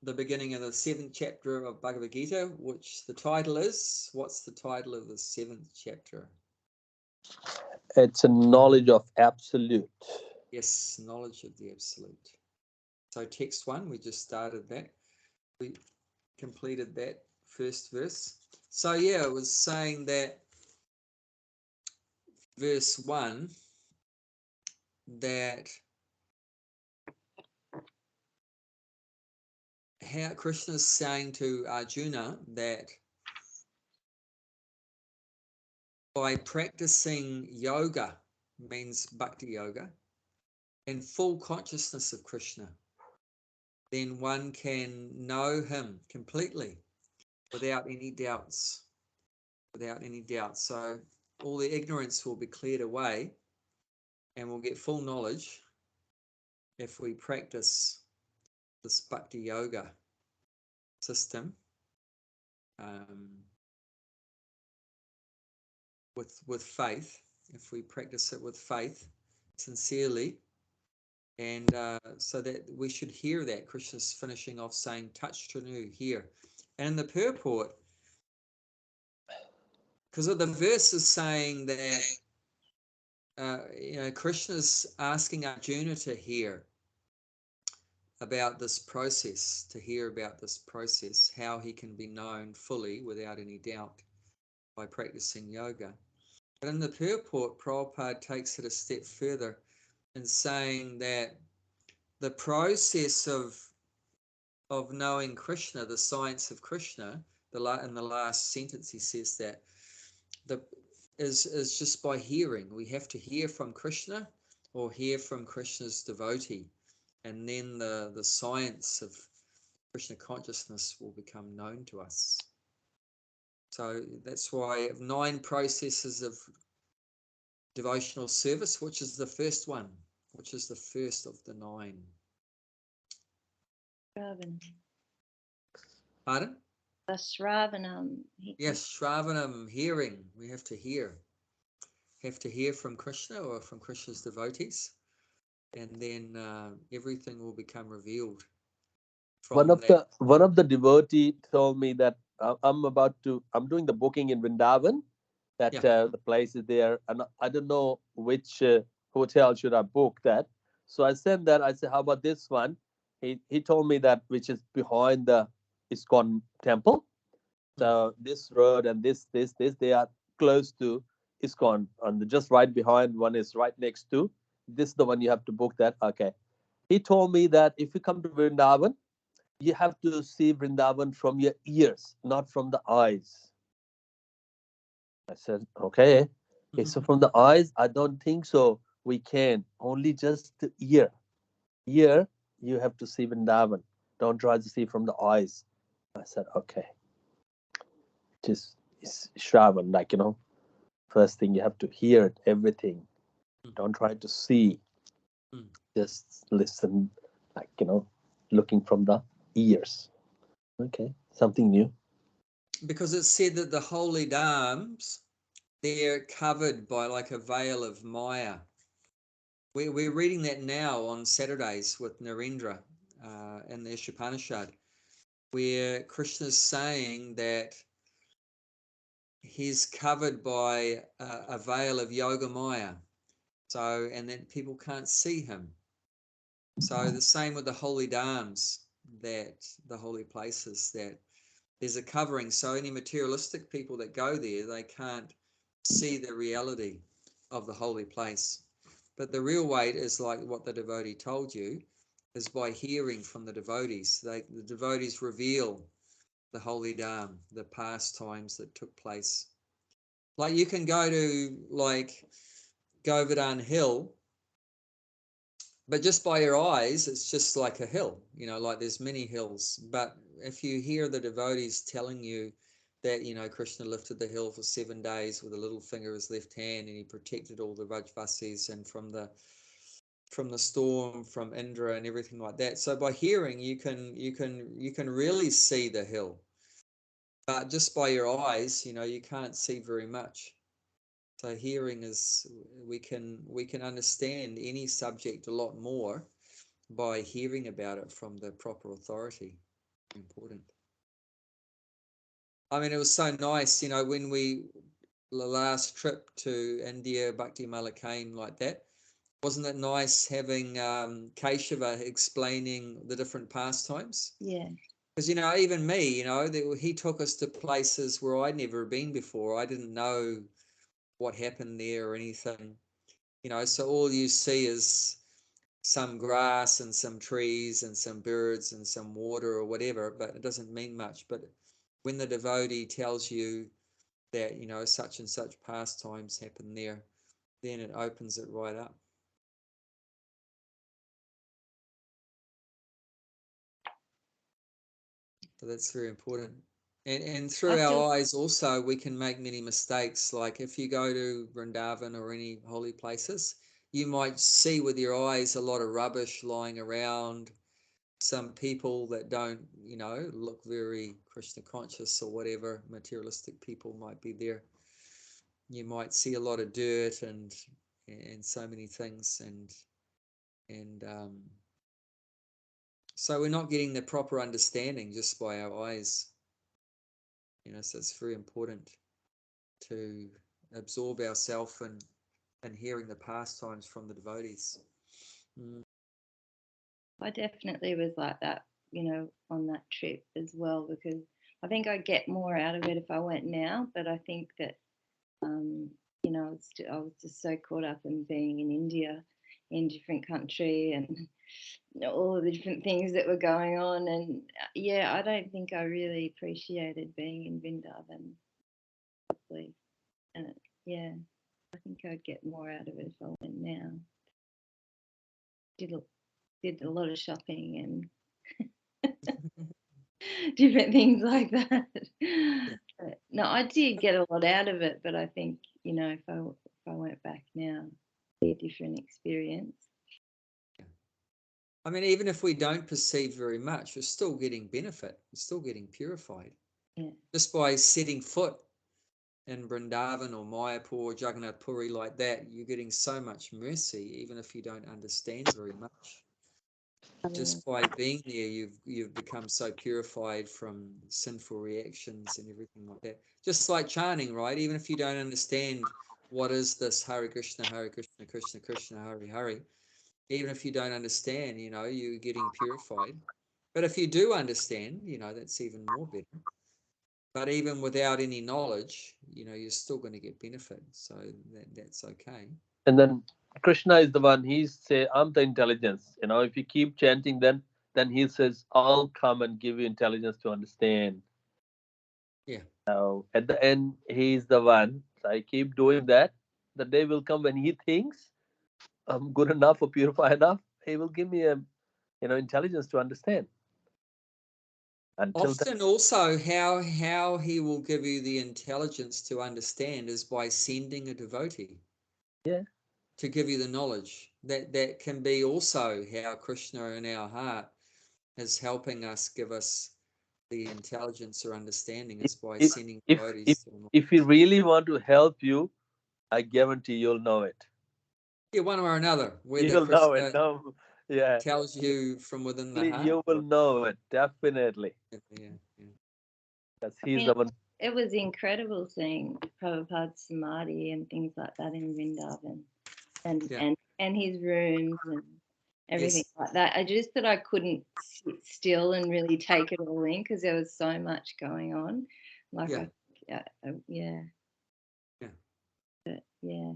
the beginning of the 7th chapter of Bhagavad Gita, which the title is, what's the title of the 7th chapter? It's a knowledge of absolute. Yes, knowledge of the absolute. So text 1, we just started that. We completed that first verse. So yeah, it was saying that verse 1, that how Krishna is saying to Arjuna that by practicing yoga, means bhakti yoga, and full consciousness of Krishna, then one can know him completely without any doubts. Without any doubts. So all the ignorance will be cleared away and we'll get full knowledge if we practice this bhakti yoga system with faith. If we practice it with faith sincerely, and so that we should hear that Krishna's finishing off saying touch Trinu here. And in the purport, because of the verse is saying that Krishna's asking Arjuna to hear about this process, how he can be known fully without any doubt by practicing yoga. But in the purport, Prabhupada takes it a step further in saying that the process of knowing Krishna, the science of Krishna, in the last sentence he says that is just by hearing. We have to hear from Krishna or hear from Krishna's devotee, and then the science of Krishna consciousness will become known to us. So that's why 9 processes of devotional service, which is the first one, which is the first of the 9. Shravan. Pardon? The Shravanam. Yes, Shravanam, hearing. We have to hear. Have to hear from Krishna or from Krishna's devotees, and then everything will become revealed. One of the devotee told me that I'm doing the booking in Vrindavan. That the place is there, and I don't know which hotel should I book that. So I sent that. I said, how about this one? He told me that which is behind the ISKCON temple. So this road and this they are close to ISKCON, and just right behind. One is right next to this. The one you have to book that. Okay. He told me that if you come to Vrindavan, you have to see Vrindavan from your ears, not from the eyes. I said, okay. Okay, so from the eyes, I don't think so. We can only just the ear. Ear, you have to see Vrindavan. Don't try to see from the eyes. I said, okay. Just Shravan, first thing you have to hear it, everything. Don't try to see. Just listen, looking from the ears. Okay, something new. Because it's said that the holy dhams, they're covered by like a veil of Maya. We're reading that now on Saturdays with Narendra in the Ishopanishad, where Krishna's saying that he's covered by a veil of Yoga Maya, and that people can't see him. So the same with the holy dhams, that the holy places, that there's a covering. So any materialistic people that go there, they can't see the reality of the holy place. But the real way is like what the devotee told you, is by hearing from the devotees. The devotees reveal the holy dham, the pastimes that took place. Like you can go to like Govardhan Hill, but just by your eyes, it's just like a hill, like there's many hills. But if you hear the devotees telling you that, Krishna lifted the hill for 7 days with a little finger of his left hand, and he protected all the Vrajvasis and from the storm, from Indra and everything like that. So by hearing, you can really see the hill. But just by your eyes, you can't see very much. So hearing is, we can understand any subject a lot more by hearing about it from the proper authority. Important. I mean, it was so nice, you know, when the last trip to India, Bhakti Mala came like that. Wasn't it nice having Keshava explaining the different pastimes? Yeah. Because, you know, even me, you know, he took us to places where I'd never been before. I didn't know what happened there or anything, you know, so all you see is some grass and some trees and some birds and some water or whatever, but it doesn't mean much. But when the devotee tells you that, you know, such and such pastimes happen there, then it opens it right up. So that's very important. And through our eyes also, we can make many mistakes. Like if you go to Vrindavan or any holy places, you might see with your eyes a lot of rubbish lying around, some people that don't, you know, look very Krishna conscious or whatever, materialistic people might be there. You might see a lot of dirt and so many things, and so we're not getting the proper understanding just by our eyes. You know, so it's very important to absorb ourselves and hearing the pastimes from the devotees. I definitely was like that, you know, on that trip as well, because I think I'd get more out of it if I went now. But I think that, you know, I was just so caught up in being in India, in different country, and you know, all of the different things that were going on. And yeah, I don't think I really appreciated being in Vrindavan properly. And yeah, I think I'd get more out of it if I went now. Did a lot of shopping and different things like that. But no, I did get a lot out of it, but I think, you know, if I went back now, it'd be a different experience. I mean, even if we don't perceive very much, we're still getting benefit. We're still getting purified. Yeah. Just by setting foot in Vrindavan or Mayapur or Jagannath Puri like that, you're getting so much mercy, even if you don't understand very much. Just by being there, you've become so purified from sinful reactions and everything like that. Just like chanting, right? Even if you don't understand what is this Hare Krishna, Krishna Krishna, Hare Hare, even if you don't understand, you know, you're getting purified. But if you do understand, you know, that's even more better. But even without any knowledge, you know, you're still going to get benefit. So that's okay. And then Krishna is the one, he say, I'm the intelligence. You know, if you keep chanting, then he says, I'll come and give you intelligence to understand. Yeah. Now, at the end, he's the one. So I keep doing that. The day will come when he thinks I'm good enough or purified enough. He will give me a, you know, intelligence to understand. Until often also how he will give you the intelligence to understand is by sending a devotee. Yeah. To give you the knowledge. That can be also how Krishna in our heart is helping us, give us the intelligence or understanding is by sending devotees. If he really want to help you, I guarantee you'll know it. Yeah, one or another, whether You'll know it. Krishna No, yeah. tells you from within the heart. You will know it, definitely. Yeah. Because he's the one. It was incredible seeing Prabhupada's Samadhi and things like that in Vrindavan, and his rooms and everything like that. I just that I couldn't sit still and really take it all in because there was so much going on. Like, yeah. But yeah,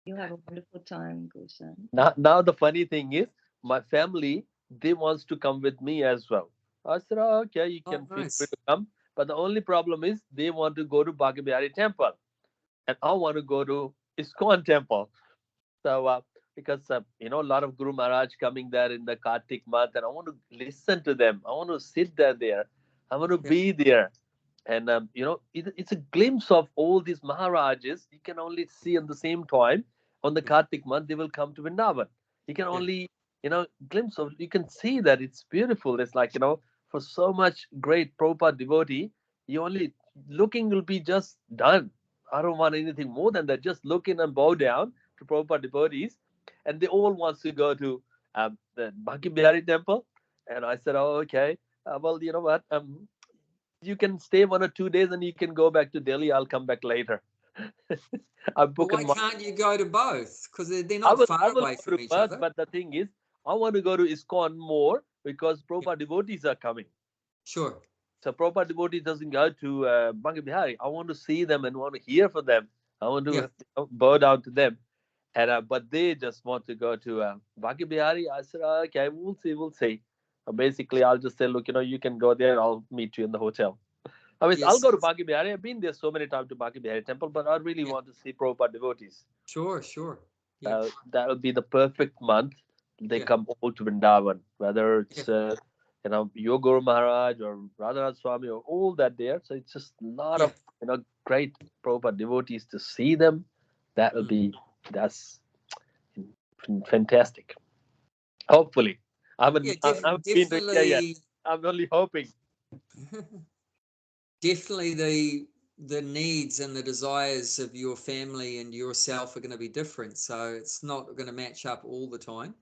you'll have a wonderful time, Gulshan. Now the funny thing is, my family, they wants to come with me as well. I said, oh, okay, you can feel free to come. But the only problem is they want to go to Bhagavad temple, and I want to go to ISKCON temple. So because you know, a lot of Guru Maharaj coming there in the Kartik month, and I want to listen to them. I want to sit there. I want to be there. And you know, it's a glimpse of all these Maharajas. You can only see at the same time on the Kartik month they will come to Vrindavan. You can only, you know, glimpse of. You can see that it's beautiful. It's like, you know, for so much great Prabhupada devotee, you only looking will be just done. I don't want anything more than that. Just look in and bow down to Prabhupada devotees, and they all wants to go to the Bhakti Bihari temple. And I said, oh, okay. Well, you know what? You can stay 1 or 2 days and you can go back to Delhi. I'll come back later. I'm Well, booking why my. can't you go to both? Because they're I not will. I far will away go from to each both, other. but the thing is, I want to go to ISKCON more because Yeah, Prabhupada devotees are coming. sure. So Prabhupada devotee doesn't go to Bhagavad Bihari. I want to see them and want to hear from them. I want to Yeah, bow down to them. And but they just want to go to Bhagavad Bihari. I said, okay, we'll see, we'll see. Basically, I'll just say, look, you can go there. I'll meet you in the hotel. I mean, I'll yes, go to Bhagavad Bihari. I've been there so many times to Bhagavad Bihari temple, but I really yeah, want to see Prabhupada devotees. sure, sure. Yeah, That'll be the perfect month. They yeah, come all to Vrindavan, whether yeah. it's your Guru Maharaj or Radhanath Swami or all that there. So it's just a lot Yeah. of great Prabhupada devotees to see them. That'll Mm. be that's fantastic. Hopefully, Yeah, I haven't been to India yet. definitely. I'm only hoping. Definitely the needs and the desires of your family and yourself are going to be different, so it's not going to match up all the time.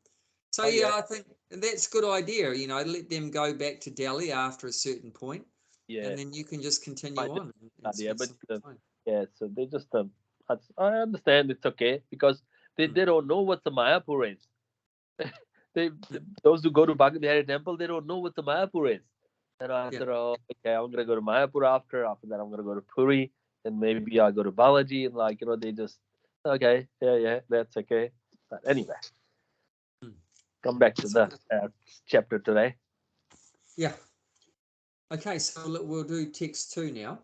So Oh yeah, yeah, I think that's a good idea. Let them go back to Delhi after a certain point, yeah. and then you can just I continue just on and idea, spend but some good time. yeah. So they just I understand it's okay because Mm. they don't know what the Mayapur is. they those who go to Bhagavad Bihari temple, they don't know what the Mayapur is. And I Yeah. said, oh, okay, I'm gonna go to Mayapur after. After that, I'm gonna go to Puri, and maybe I go to Balaji, and they just okay, yeah, that's okay. But anyway, Mm. come back to So the chapter today. yeah. Okay, so we'll do text 2 now.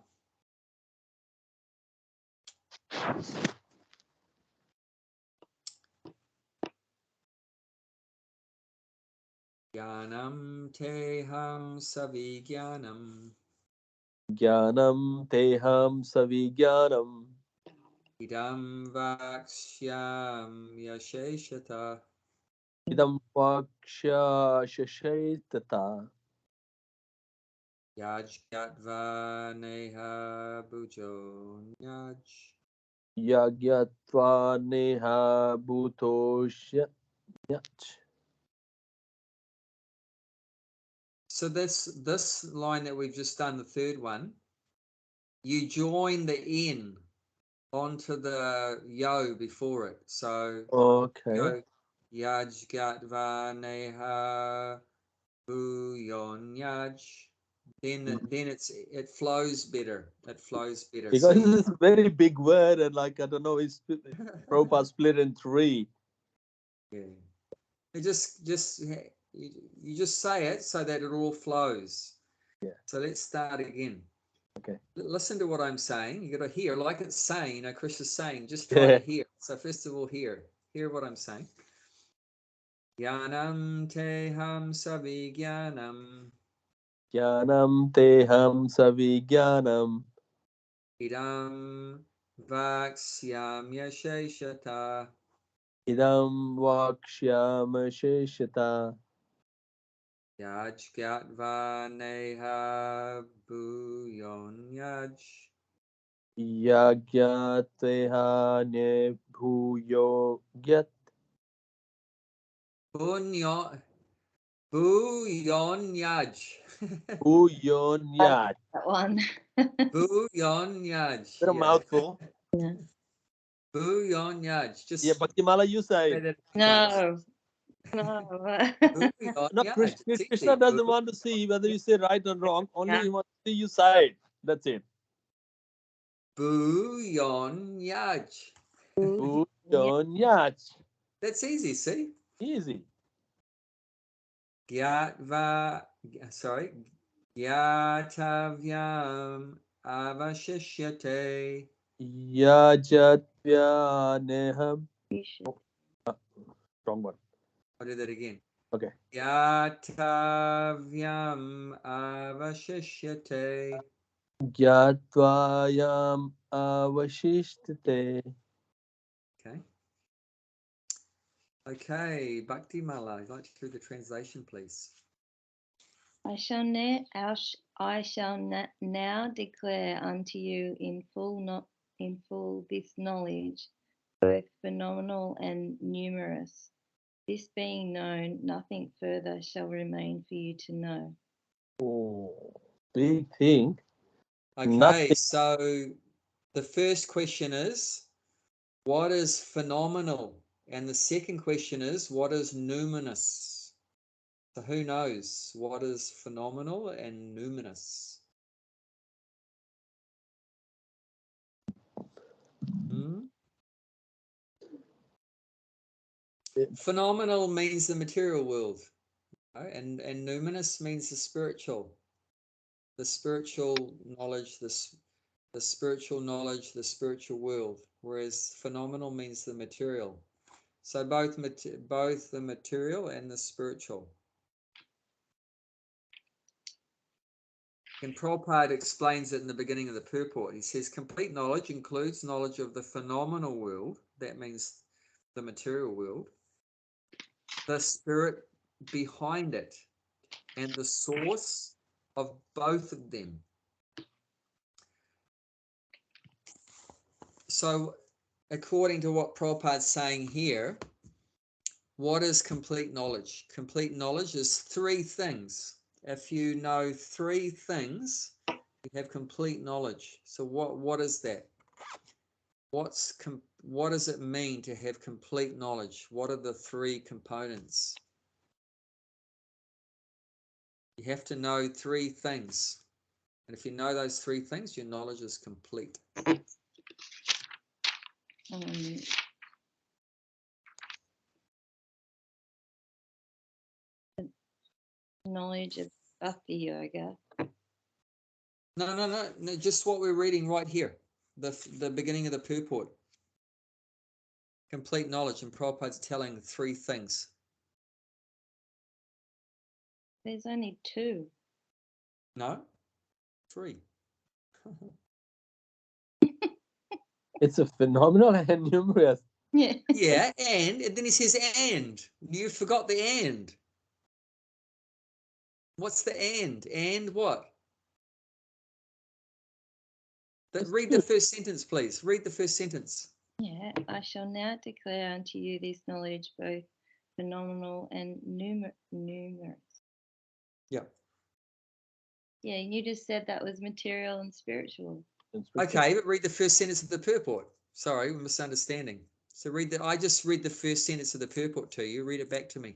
Jnanam teham savijnanam Jnanam teham savijnanam idam vakshyam yasheshata idam vaksha shashaitata yajgatva neha bujo nyaj. yagyatva neha bhutosya. So this line that we've just done, the third one, you join the N onto the yo before it. So Okay. go yajgatva neha bujon yaj. Then it flows better. It flows better. So Because you it's a very big word and I don't know, it's Prabhupada split in three. yeah. You you just say it so that it all flows. Yeah. So let's start again. Okay. Listen to what I'm saying. You got to hear, like it's saying, Chris is saying, just try to Yeah. hear. So first of all, hear what I'm saying. Jnanam teham savijnanam Jnanam teham savijnanam idam vaksyam yasheshata idam vakshyam sheshata yajgatva neha buyon yaj. yagyateha ne bhuyo gyat Bunyon buyon yaj. bhuyon I like yat. that one. Buyon yaj. Bit of Yeah. mouthful. Yeah. Buyon yaj. Yeah, Just Bhaktimala, you say say it. that a few times. No, no. Buyon No, yaj. It's Krishna easy. doesn't want to see whether you say right or wrong. Only Yeah. he wants to see you say it. That's it. Buyon yaj. Yeah. Bhuyon yat. That's easy, see? Easy. Gyatva, sorry. Gyatavyam avashishyate. Yajatyaneham. You should. Wrong one. I'll do that again. Okay. Gyatavyam avashishyate. Gyatvayam avashishtate. Okay. Okay, Bhakti Mala, I'd like to do the translation, please. I shall now declare unto you in full this knowledge, both phenomenal and numerous. This being known, nothing further shall remain for you to know. Oh, big thing. Okay, Nothing. so the first question is, what is phenomenal? And the second question is, what is numinous? So who knows what is phenomenal and numinous? Phenomenal means the material world, and numinous means the spiritual knowledge, the spiritual knowledge, the spiritual world, whereas phenomenal means the material. So both the material and the spiritual. And Prabhupada explains it in the beginning of the purport. He says, complete knowledge includes knowledge of the phenomenal world, that means the material world, the spirit behind it, and the source of both of them. So, according to what Prabhupada's saying here, what is complete knowledge? Complete knowledge is three things. If you know three things, you have complete knowledge. So what is that? What does it mean to have complete knowledge? What are the three components? You have to know three things. And if you know those three things, your knowledge is complete. Knowledge of Bhakti Yoga. No, just what we're reading right here. The beginning of the purport. Complete knowledge, and Prabhupada's telling three things. There's only two. No? Three. It's a phenomenal and numerous. Yeah. Yeah, and then he says and. You forgot the and. What's the and? And what? Read the first sentence, please. Read the first sentence. Yeah, I shall now declare unto you this knowledge, both phenomenal and numerous. Yeah. Yeah, and you just said that was material and spiritual. Okay, but read the first sentence of the purport. Sorry, misunderstanding. So I just read the first sentence of the purport to you. Read it back to me.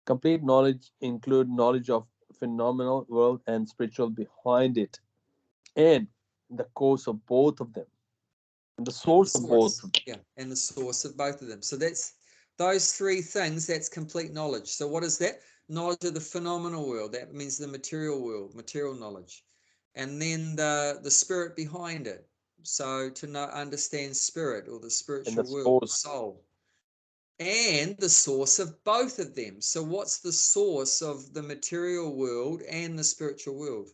Complete knowledge include knowledge of phenomenal world and spiritual behind it, and the cause of both of them, and the source of both. Yeah, and the source of both of them. So that's those three things. That's complete knowledge. So what is that? Knowledge of the phenomenal world. That means the material world, material knowledge, and then the spirit behind it. So to understand spirit or the spiritual world, soul. And the source of both of them. So what's the source of the material world and the spiritual world?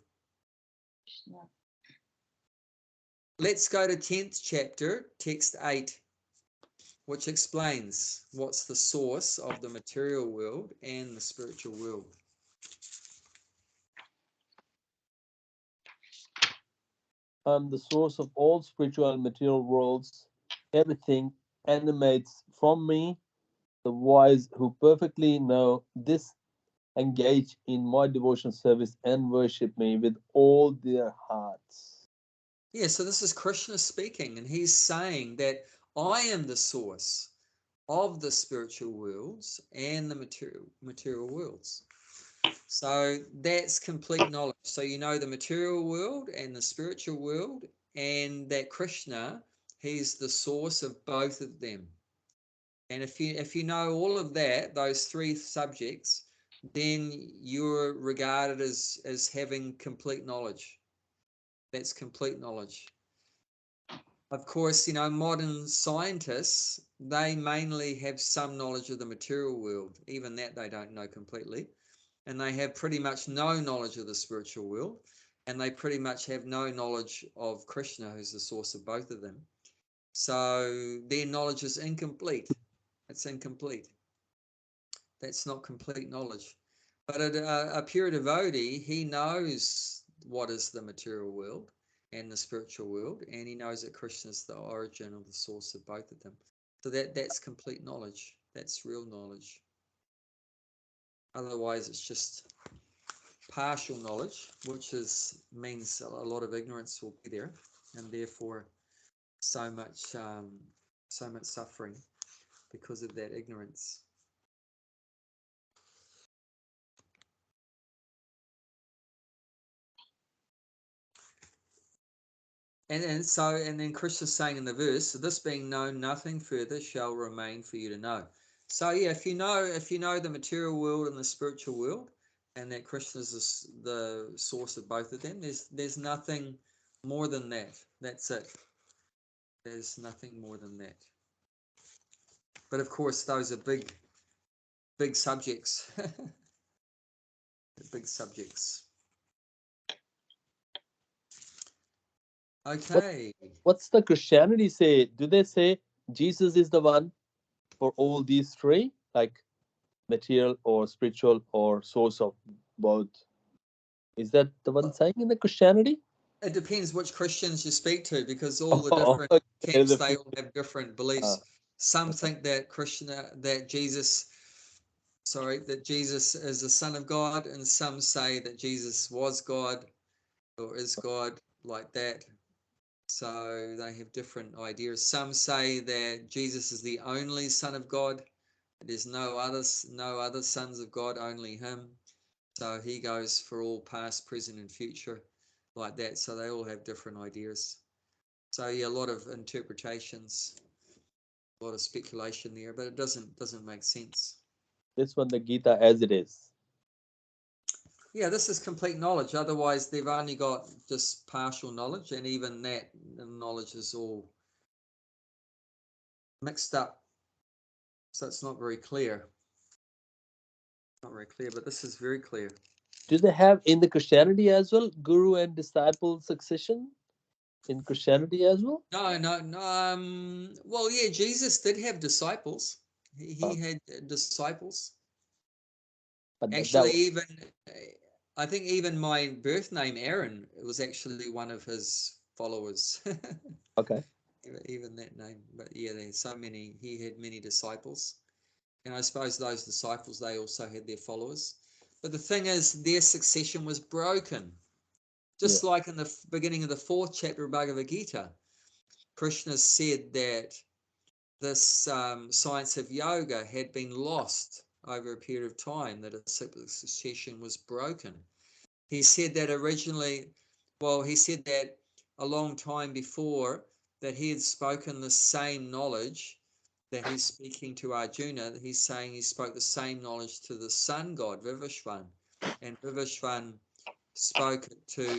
Let's go to 10th chapter, text 8, which explains what's the source of the material world and the spiritual world. The source of all spiritual and material worlds. Everything emanates from me. The wise who perfectly know this engage in my devotion service and worship me with all their hearts. Yeah, so this is Krishna speaking, and he's saying that I am the source of the spiritual worlds and the material worlds. So that's complete knowledge. So you know the material world and the spiritual world, and that Krishna, he's the source of both of them. And if you know all of that, those three subjects, then you're regarded as having complete knowledge. That's complete knowledge. Of course, modern scientists, they mainly have some knowledge of the material world. Even that they don't know completely. And they have pretty much no knowledge of the spiritual world. And they pretty much have no knowledge of Krishna, who's the source of both of them. So their knowledge is incomplete. It's incomplete. That's not complete knowledge. But a pure devotee, he knows what is the material world and the spiritual world, and he knows that Krishna is the origin or the source of both of them. So that's complete knowledge. That's real knowledge. Otherwise, it's just partial knowledge, which means a lot of ignorance will be there, and therefore so much suffering because of that ignorance. And then Krishna's saying in the verse, so this being known, nothing further shall remain for you to know. So yeah, if you know the material world and the spiritual world, and that Krishna is the source of both of them, there's nothing more than that. That's it. There's nothing more than that. But of course, those are big subjects. Big subjects. Okay. What's the Christianity say? Do they say Jesus is the one for all these three, like material or spiritual or source of both? Is that the one saying in the Christianity? It depends which Christians you speak to, because all the different camps, they all have different beliefs. Some think that Jesus is the Son of God, and some say that Jesus was God or is God, like that. So they have different ideas. Some say that Jesus is the only Son of God. There's no other sons of God, only him. So he goes for all past, present, and future, like that. So they all have different ideas. So yeah, a lot of interpretations, a lot of speculation there, but it doesn't make sense. This one, the Gita as it is. Yeah, this is complete knowledge. Otherwise, they've only got just partial knowledge, and even that knowledge is all mixed up. So it's not very clear. Not very clear, but this is very clear. Do they have in the Christianity as well, guru and disciple succession in Christianity as well? No. Well, yeah, Jesus did have disciples. He had disciples. But Actually, I think even my birth name, Aaron, was actually one of his followers. okay. Even that name. But yeah, there's so many. He had many disciples. And I suppose those disciples, they also had their followers. But the thing is, their succession was broken. Just like in the beginning of the 4th chapter of Bhagavad Gita, Krishna said that this science of yoga had been lost over a period of time, that a succession was broken. He said that he said that a long time before, that he had spoken the same knowledge that he's speaking to Arjuna. He's saying he spoke the same knowledge to the sun god, Vivishwan. And Vivishwan spoke it to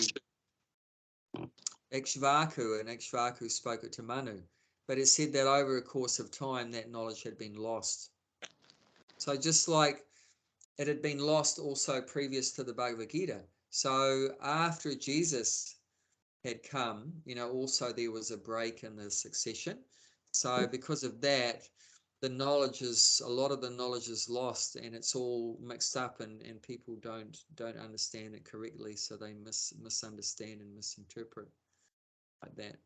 Ikshvaku, and Ikshvaku spoke it to Manu. But it said that over a course of time, that knowledge had been lost. So just like it had been lost also previous to the Bhagavad Gita. So after Jesus had come, also there was a break in the succession. So because of that, a lot of the knowledge is lost, and it's all mixed up, and people don't understand it correctly. So they misunderstand and misinterpret like that.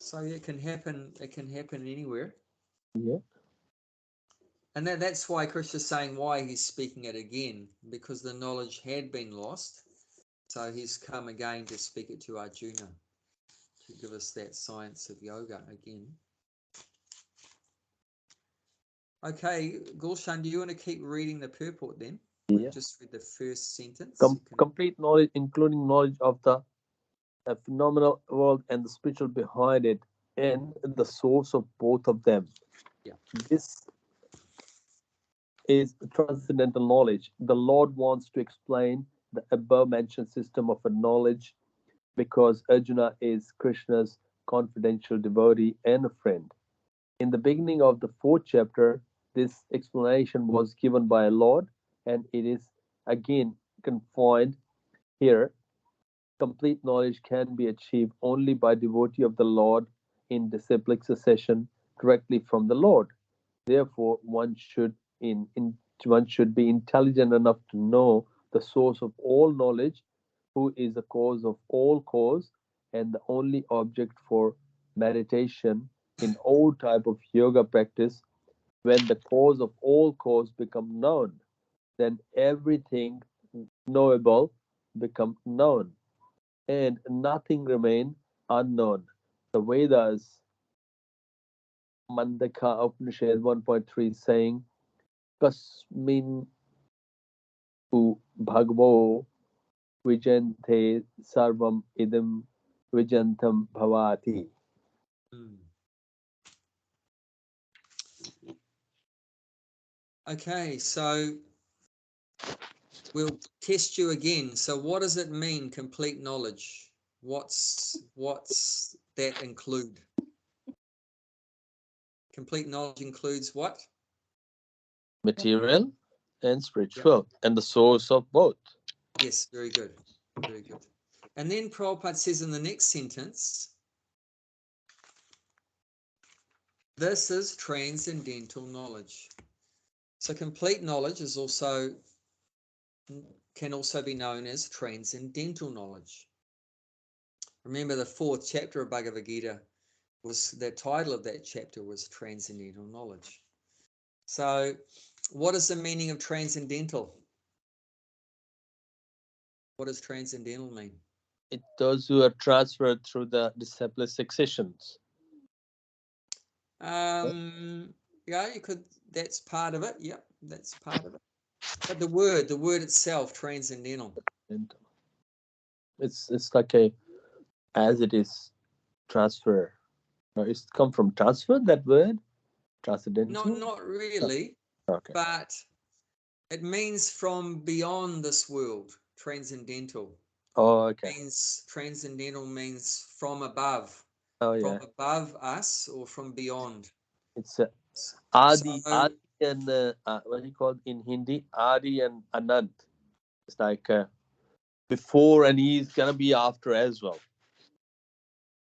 So it can happen anywhere. Yeah. And that's why Krishna's saying why he's speaking it again, because the knowledge had been lost. So he's come again to speak it to Arjuna, to give us that science of yoga again. Okay, Gulshan, do you want to keep reading the purport then? We've just read the first sentence. Complete knowledge, including knowledge of the phenomenal world and the spiritual behind it, and the source of both of them. Yeah. This is transcendental knowledge. The Lord wants to explain the above mentioned system of a knowledge because Arjuna is Krishna's confidential devotee and a friend. In the beginning of the 4th chapter, this explanation was given by a Lord, and it is again confined here. Complete knowledge can be achieved only by devotee of the Lord in disciplic succession directly from the Lord. Therefore, one should be intelligent enough to know the source of all knowledge, who is the cause of all cause, and the only object for meditation in all type of yoga practice. When the cause of all cause become known, then everything knowable become known, and nothing remain unknown. The Vedas, Mandaka Upanishad 1.3 saying, Kasmin u bhagavo vijante sarvam idam vijantam bhavati. Okay, so we'll test you again. So what does it mean, complete knowledge? What's that include? Complete knowledge includes what? Material and Yep. spiritual, and the source of both. Yes, very good. Very good. And then Prabhupada says in the next sentence, this is transcendental knowledge. So complete knowledge is also can also be known as transcendental knowledge. Remember, the 4th chapter of Bhagavad Gita was the title of that chapter was transcendental knowledge. So what is the meaning of transcendental? What does transcendental mean? It those who are transferred through the disciplic successions. Yeah, you could, that's part of it. Yep, that's part of it. But the word itself, transcendental. And it's like a as it is transfer. It's come from transfer, that word? Transcendental? Not really, Okay. but it means from beyond this world, transcendental. Oh, okay. Transcendental means from above. Oh, From yeah. above us or from beyond. It's Adi, Adi and what do you call it in Hindi? Adi and Anant. It's like before, and he's gonna be after as well.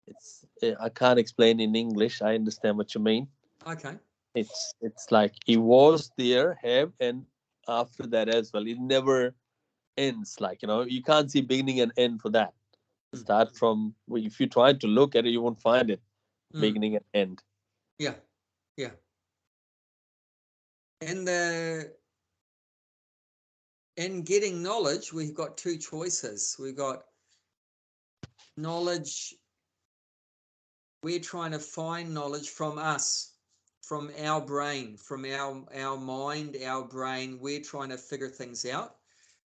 It's I can't explain in English. I understand what you mean. Okay. It's like he was there, have, and after that as well. It never ends. Like you can't see beginning and end for that. Start from if you try to look at it, you won't find it beginning and end. Yeah. In getting knowledge, we've got two choices. We've got knowledge. We're trying to find knowledge from us, from our brain, from our mind, our brain. We're trying to figure things out.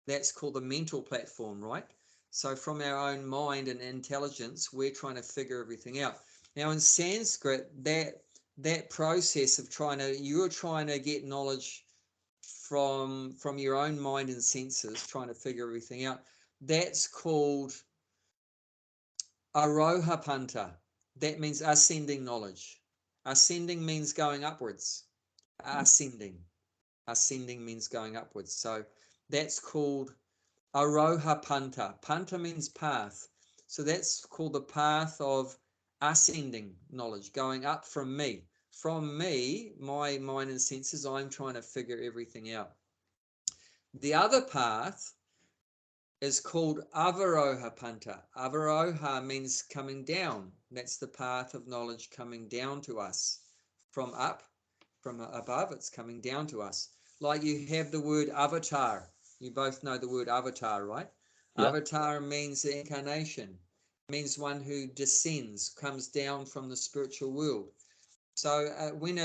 That's called the mental platform, right? So from our own mind and intelligence, we're trying to figure everything out. Now in Sanskrit, that process of you're trying to get knowledge from your own mind and senses, trying to figure everything out. That's called arohapanta. That means ascending knowledge. Ascending means going upwards. Ascending means going upwards. So that's called arohapanta. Panta means path. So that's called the path of ascending knowledge, going up from me. From me, my mind and senses, I'm trying to figure everything out. The other path is called avaroha panta. Avaroha means coming down. That's the path of knowledge coming down to us. From above, it's coming down to us. Like you have the word avatar. You both know the word avatar, right? Yeah. Avatar means incarnation. It means one who descends, comes down from the spiritual world. So when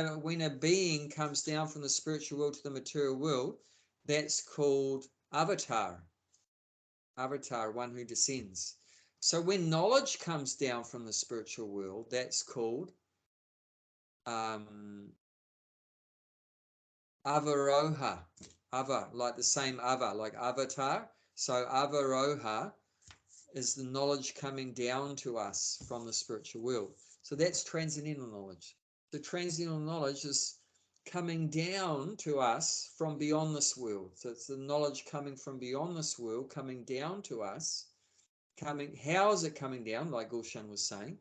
a being comes down from the spiritual world to the material world, that's called avatar. Avatar, one who descends. So when knowledge comes down from the spiritual world, that's called avaroha. Ava, like the same ava, like avatar. So avaroha is the knowledge coming down to us from the spiritual world. So that's transcendental knowledge. The transcendental knowledge is coming down to us from beyond this world. So it's the knowledge coming from beyond this world, coming down to us. How is it coming down? Like Gulshan was saying,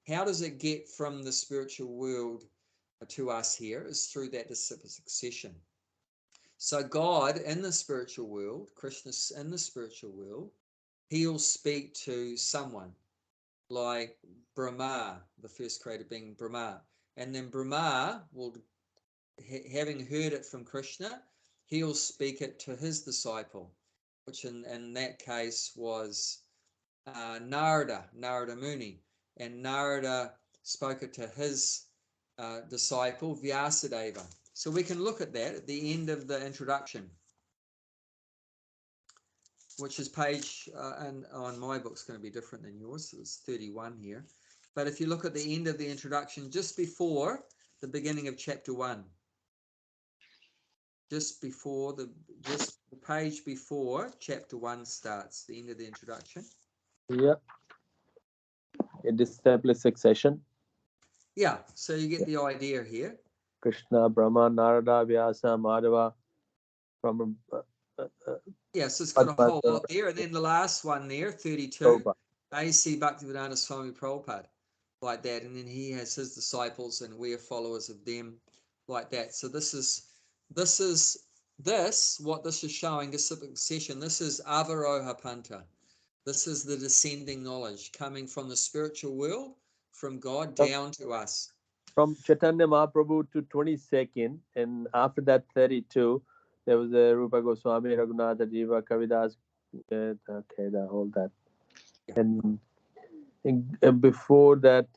how does it get from the spiritual world to us here? Is through that succession. So God in the spiritual world, Krishna in the spiritual world, he'll speak to someone like Brahma, the first created being Brahma, and then Brahma will, having heard it from Krishna, he'll speak it to his disciple, which in that case was Narada Muni, and Narada spoke it to his disciple Vyasadeva. So we can look at that at the end of the introduction, which is page, and on my book's going to be different than yours, so it's 31 here. But if you look at the end of the introduction, just before the beginning of chapter 1, just the page before chapter 1 starts, the end of the introduction. Yeah. A disciple succession. Yeah, so you get the idea here. Krishna, Brahma, Narada, Vyasa, Madhava, from Yeah, so it's got a whole lot there. And then the last one there, 32, A.C. Bhaktivedanta Swami Prabhupada, like that. And then he has his disciples and we are followers of them, like that. So this is what this is showing, this succession. This is Avaroha Panta. This is the descending knowledge coming from the spiritual world, from God down to us. From Chaitanya Mahaprabhu to 22nd, and after that 32, there was a Rupa Goswami, Raghunatha Jiva, Kavidas, okay, the whole that. Yeah. And before that,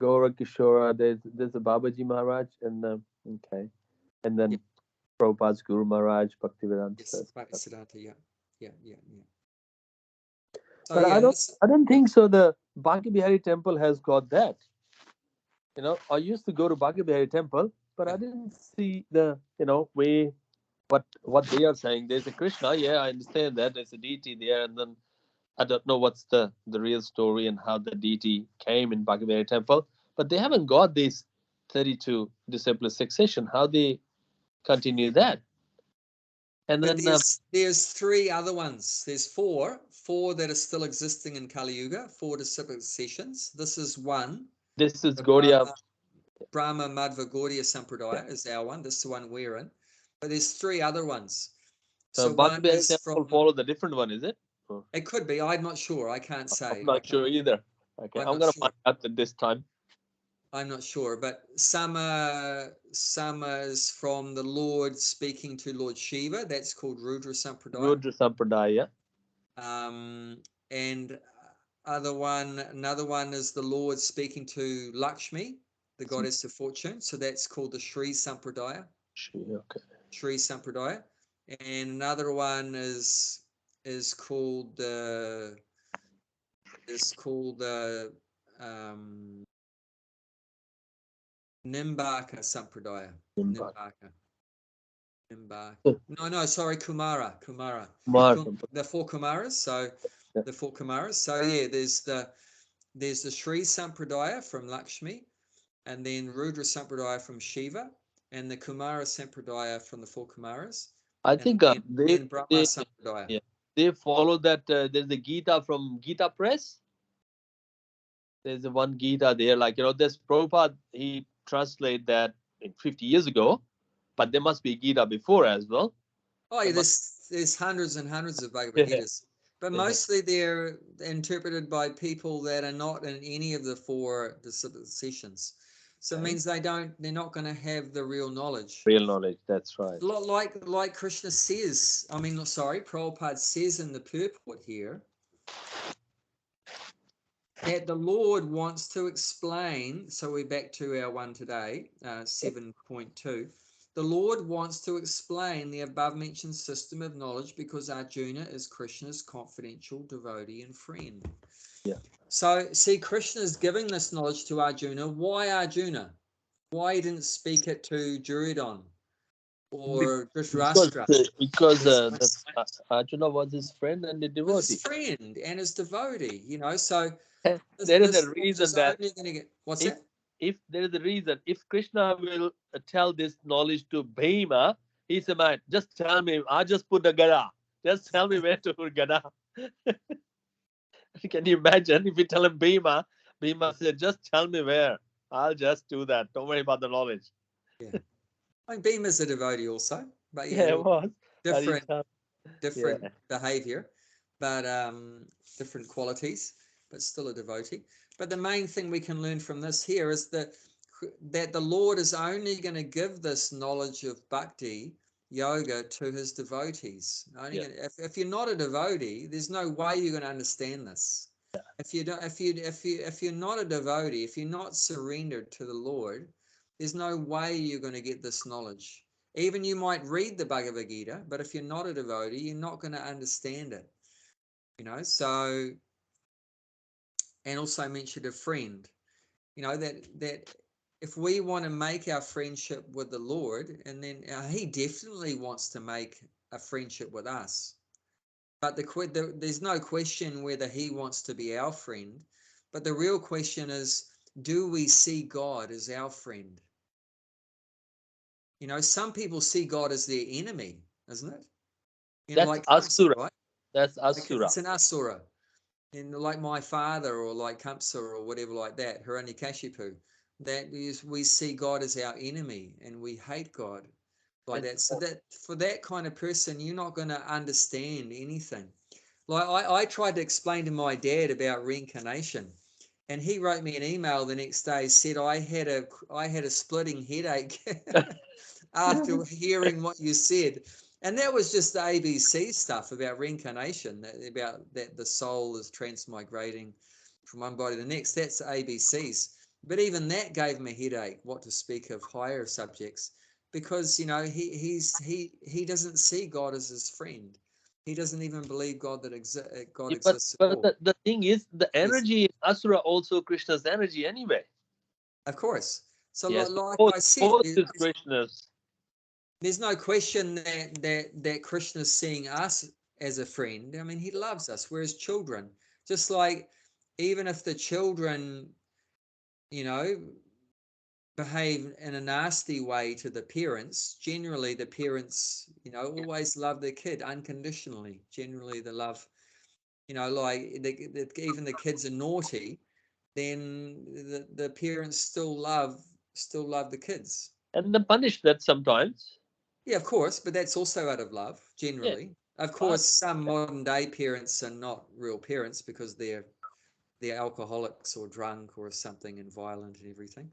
Gaura Kishora, there's a Babaji Maharaj, and okay, and then Prabhupada's Guru Maharaj, Bhaktivedanta. Yes, Bhaktisiddhanta, yeah. So, but I don't think so. The Bhakti Bihari temple has got that. You know, I used to go to Bhakti Bihari temple, but I didn't see the way what they are saying. There's a Krishna, yeah, I understand that there's a deity there, and then I don't know what's the real story and how the deity came in Bhakti Bihari temple. But they haven't got this 32 disciple succession. How they continue that? And but then there's 3 other ones. There's four that are still existing in Kali Yuga, 4 disciple successions. This is one. This is Gaudiya. Brahma Madhva Gaudiya Sampradaya is our one. This is the one we're in. But there's 3 other ones. So Bhakti one Bihari is temple follow the different one, is it? It could be. I'm not sure. I can't say. I'm not sure either. Okay, I'm going to find out this time. I'm not sure, but some is from the Lord speaking to Lord Shiva. That's called Rudra Sampradaya. Rudra Sampradaya. And another one is the Lord speaking to Lakshmi, the goddess of fortune. So that's called the Shri Sampradaya. Okay. Shri Sampradaya. And another one is called Nimbaka Sampradaya. Nimbaka. No, sorry, Kumara. The 4 Kumaras. So the 4 Kumaras. So yeah, there's the Shri Sampradaya from Lakshmi, and then Rudra Sampradaya from Shiva, and the Kumara Sampradaya from the 4 Kumaras. I think they Brahma Sampradaya. Yeah, they follow that. There's the Gita from Gita Press. There's the one Gita there, like there's Prabhupada. He translated that 50 years ago, but there must be a Gita before as well. Oh yeah, there's hundreds and hundreds of Bhagavad Gitas, but mostly they're interpreted by people that are not in any of the 4 sessions. So it means they're not going to have the real knowledge. Real knowledge, that's right. Like Krishna says, Prabhupada says in the purport here, that the Lord wants to explain, so we're back to our one today, 7.2. The Lord wants to explain the above-mentioned system of knowledge because Arjuna is Krishna's confidential devotee and friend. Yeah. So, see, Krishna is giving this knowledge to Arjuna. Why Arjuna? Why he didn't speak it to Duryodhana or Dhritarashtra? Because Arjuna was his friend and the devotee. His friend and his devotee, So there is a reason that what's that? If there is a reason, if Krishna will tell this knowledge to Bhima, he said, man, just tell me, I just put the Gada. Just tell me where to put Gada. Can you imagine if you tell him Bhima said, just tell me where. I'll just do that. Don't worry about the knowledge. Yeah. I mean, Bhima's a devotee also. But it was. Different behavior, but different qualities, but still a devotee. But the main thing we can learn from this here is that the Lord is only going to give this knowledge of bhakti yoga to his devotees. Only Yeah. if you're not a devotee, there's no way you're going to understand this. If you don't, if you're not a devotee, if you're not surrendered to the Lord, there's no way you're going to get this knowledge. Even you might read the Bhagavad Gita, but if you're not a devotee, you're not going to understand it. So, and also mentioned a friend. That if we want to make our friendship with the Lord, and then he definitely wants to make a friendship with us. But there's no question whether he wants to be our friend. But the real question is, do we see God as our friend? Some people see God as their enemy, isn't it? That's Like Kamsa, Asura. right? That's Like Asura. it's an Asura. And like my father, or like Kamsa, or whatever like that, Hiranyakashipu, that is, we see God as our enemy and we hate God like that. So that for that kind of person, you're not going to understand anything. Like I tried to explain to my dad about reincarnation, and he wrote me an email the next day, said I had a splitting headache after hearing what you said. And that was just the ABC stuff about reincarnation, about that the soul is transmigrating from one body to the next. That's ABCs. But even that gave me a headache, what to speak of higher subjects, because he doesn't see God as his friend. He doesn't even believe God God Yeah, but exists at but all. the thing is, the Yes, energy in Asura also Krishna's energy anyway. of course. So Yes, like both, I said, both is Krishna's. there's no question that Krishna's seeing us as a friend. I mean, he loves us. We're his children. Just like, even if the children, you know, behave in a nasty way to the parents, generally the parents, always love their kid unconditionally. Generally, they love, like even the kids are naughty, then the parents still love the kids. And then punish that sometimes. Yeah, of course, but that's also out of love, Yeah. generally. Of But course, some modern day parents are not real parents because they're alcoholics or drunk or something and violent and everything.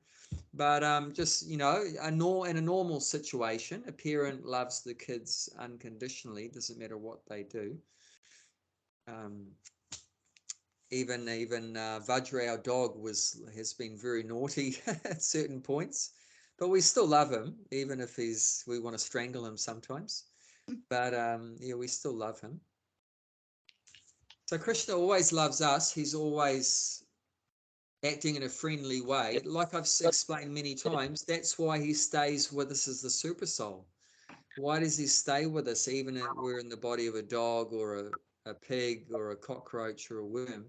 But just in a normal situation, a parent loves the kids unconditionally. Doesn't matter what they do. Um, even Vajra, our dog, has been very naughty at certain points, but we still love him, even if we want to strangle him sometimes. But yeah, we still love him. So Krishna always loves us. He's always acting in a friendly way. Like I've but explained many times, that's why he stays with us as the super soul. Why does he stay with us even if we're in the body of a dog or a pig or a cockroach or a worm?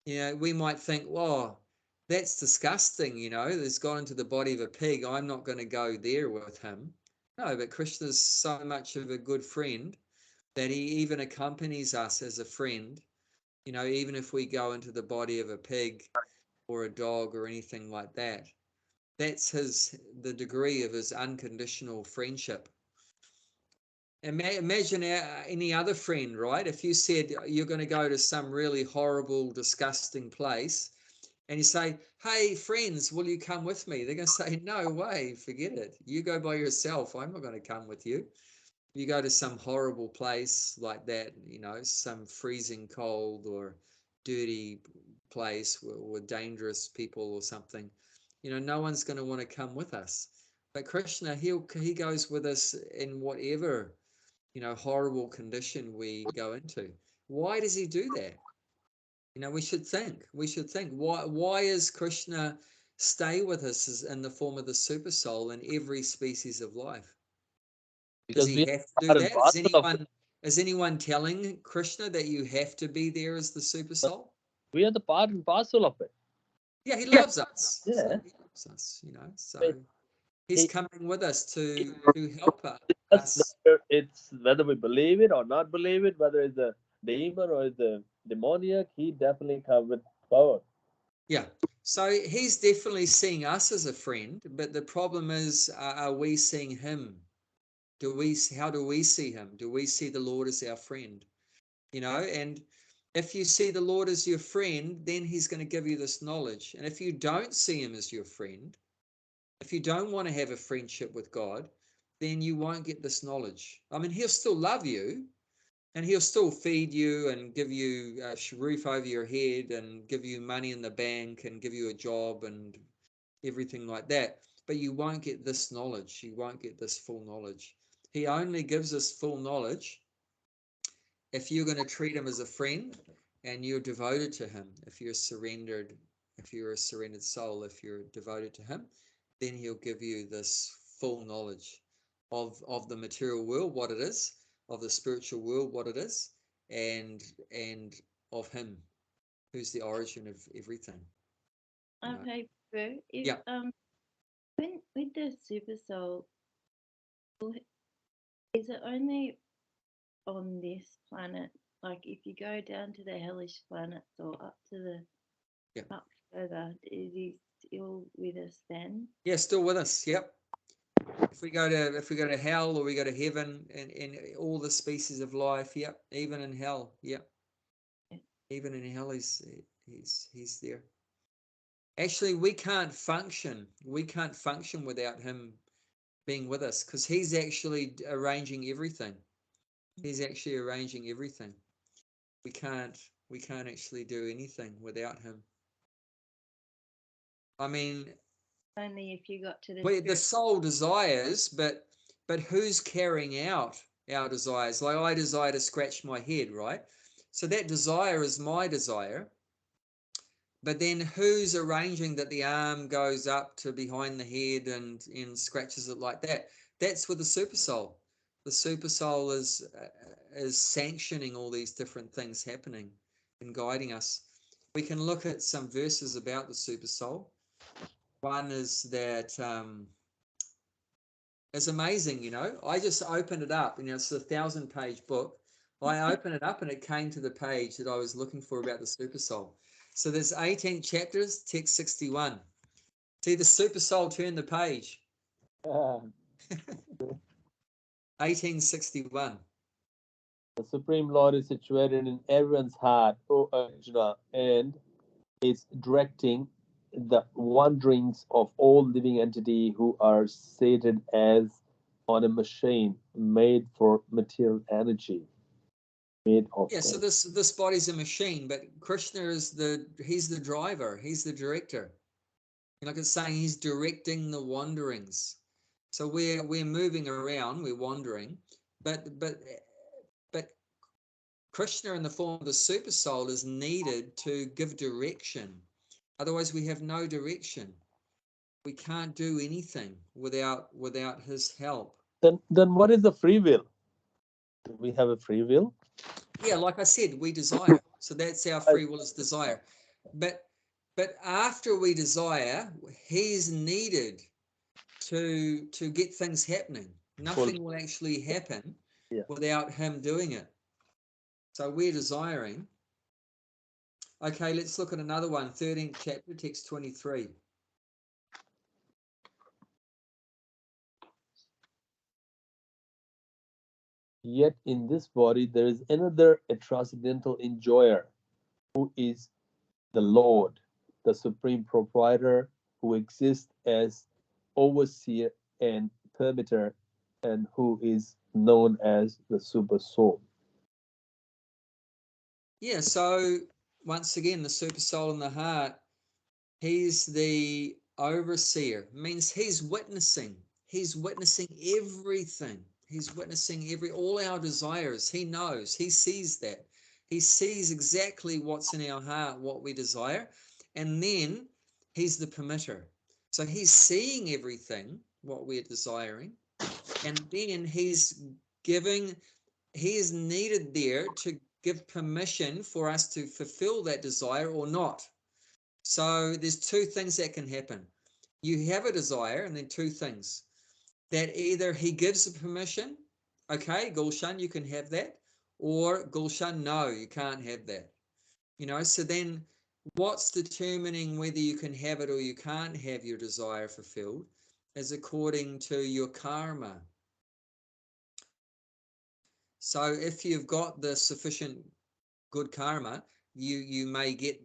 We might think, well, that's disgusting, that's gone into the body of a pig. I'm not going to go there with him. No, but Krishna's so much of a good friend that he even accompanies us as a friend, even if we go into the body of a pig or a dog or anything like that. That's the degree of his unconditional friendship. Imagine any other friend, right? If you said you're going to go to some really horrible, disgusting place, and you say, hey, friends, will you come with me? They're going to say, no way, forget it. You go by yourself. I'm not going to come with you. You go to some horrible place like that, some freezing cold or dirty place with dangerous people or something, no one's going to want to come with us. But Krishna, he goes with us in whatever, horrible condition we go into. Why does he do that? We should think why is Krishna stay with us in the form of the super soul in every species of life? Does because he we have to are do part and that? Is parcel of it. anyone telling Krishna that you have to be there as the super soul? We are the part and parcel of it. Yeah, he loves us. So Yeah. he loves us. It, So he's it, coming with us it, to help us. it's whether we believe it or not believe it, whether it's a demon or it's a demoniac, he definitely comes with power. Yeah. So he's definitely seeing us as a friend, but the problem is, are we seeing him? How do we see him? Do we see the Lord as our friend? And if you see the Lord as your friend, then he's going to give you this knowledge. And if you don't see him as your friend, if you don't want to have a friendship with God, then you won't get this knowledge. I mean, he'll still love you, and he'll still feed you and give you a roof over your head and give you money in the bank and give you a job and everything like that. But you won't get this knowledge. You won't get this full knowledge. He only gives us full knowledge if you're going to treat him as a friend and you're devoted to him. If you're a surrendered soul, if you're devoted to him, then he'll give you this full knowledge of the material world, what it is, of the spiritual world, what it is, and of him, who's the origin of everything. Okay, Boo. Yeah. When with the super soul, is it only on this planet? Like, if you go down to the hellish planets or up to the up further, is he still with us then? Yeah, still with us. Yep. If we go to hell or we go to heaven, and all the species of life, yep. Even in hell, yep. Even in hell, he's there. Actually, we can't function. We can't function without him being with us, because he's actually arranging everything. He's actually arranging everything. We can't actually do anything without him. I mean, only if you got to the soul desires, but who's carrying out our desires? Like, I desire to scratch my head, right? So that desire is my desire. But then who's arranging that the arm goes up to behind the head and scratches it like that? That's with the super soul. The super soul is sanctioning all these different things happening and guiding us. We can look at some verses about the super soul. One is that it's amazing, I just opened it up, it's a 1,000-page book. I opened it up and it came to the page that I was looking for about the super soul. So there's 18 chapters, text 61. See the super soul turn the page. 1861. The Supreme Lord is situated in everyone's heart, O Arjuna, and is directing the wanderings of all living entity who are sated as on a machine made for material energy. So this body's a machine, but Krishna is he's the driver, he's the director. Like it's saying, he's directing the wanderings. So we're moving around, we're wandering, but Krishna in the form of the super soul is needed to give direction. Otherwise we have no direction. We can't do anything without his help. Then what is the free will? Do we have a free will? Yeah, like I said, we desire. So that's our free will, is desire. But after we desire, he's needed to get things happening. Nothing will actually happen without him doing it. So we're desiring. Okay, let's look at another one. 13th chapter, text 23. Yet in this body there is another transcendental enjoyer, who is the Lord, the supreme proprietor, who exists as overseer and permitter, and who is known as the super soul. Yeah, so once again, the super soul in the heart, he's the overseer. It means he's witnessing everything. He's witnessing all our desires. He knows, he sees that. He sees exactly what's in our heart, what we desire. And then he's the permitter. So he's seeing everything, what we're desiring. And then he is needed there to give permission for us to fulfill that desire or not. So there's two things that can happen. You have a desire, and then two things. That either he gives the permission, okay, Gulshan, you can have that, or Gulshan, no, you can't have that. So then what's determining whether you can have it or you can't have your desire fulfilled is according to your karma. So if you've got the sufficient good karma, you may get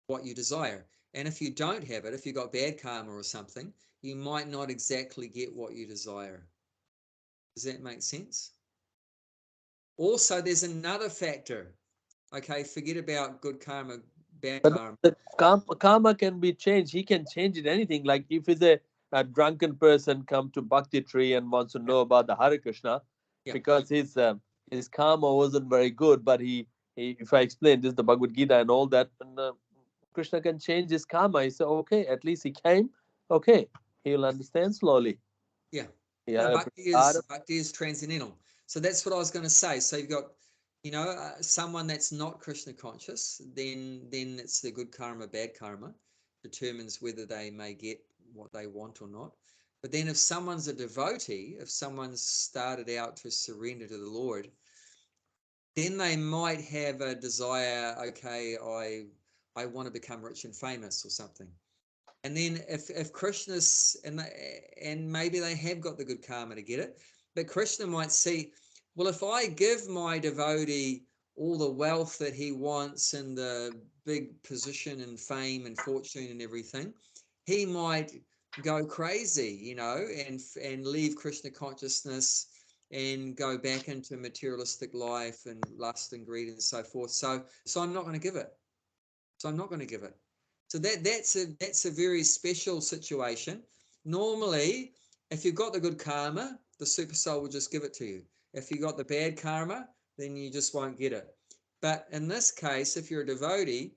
what you desire. And if you don't have it, if you've got bad karma or something, you might not exactly get what you desire. Does that make sense? Also, there's another factor. Okay, forget about good karma, bad But karma. the karma can be changed. He can change it anything. Like if it's a drunken person come to Bhakti tree and wants to know about the Hare Krishna, because his karma wasn't very good, but he if I explain this, the Bhagavad Gita and all that, and, Krishna can change his karma. He said, okay, at least he came. Okay, he'll understand slowly. Yeah. Yeah, No, bhakti is transcendental. So that's what I was going to say. So you've got, someone that's not Krishna conscious, then it's the good karma, bad karma, determines whether they may get what they want or not. But then if someone's a devotee, if someone's started out to surrender to the Lord, then they might have a desire, okay, I want to become rich and famous or something. And then if Krishna's, and maybe they have got the good karma to get it, but Krishna might see, well, if I give my devotee all the wealth that he wants and the big position and fame and fortune and everything, he might go crazy, and leave Krishna consciousness and go back into materialistic life and lust and greed and so forth. So I'm not going to give it. So I'm not going to give it. So that's a very special situation. Normally, if you've got the good karma, the super soul will just give it to you. If you got the bad karma, then you just won't get it. But in this case, if you're a devotee,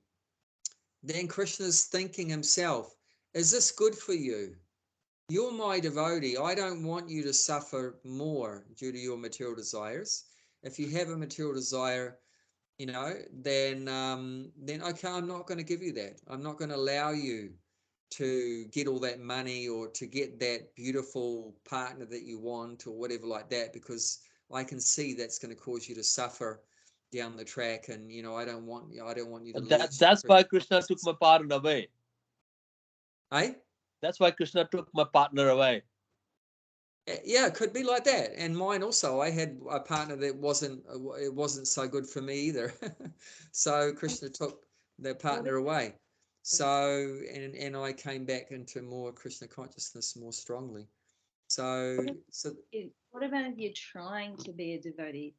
then Krishna's thinking himself, is this good for you? You're my devotee. I don't want you to suffer more due to your material desires. If you have a material desire, then okay, I'm not going to give you that. I'm not going to allow you to get all that money or to get that beautiful partner that you want or whatever like that, because I can see that's going to cause you to suffer down the track, and I don't want you to lose. That's why Krishna took my partner away. Eh? That's why Krishna took my partner away. Yeah, it could be like that. And mine also, I had a partner that wasn't so good for me either. So Krishna took their partner away. So and I came back into more Krishna consciousness more strongly. So what about if you're trying to be a devotee?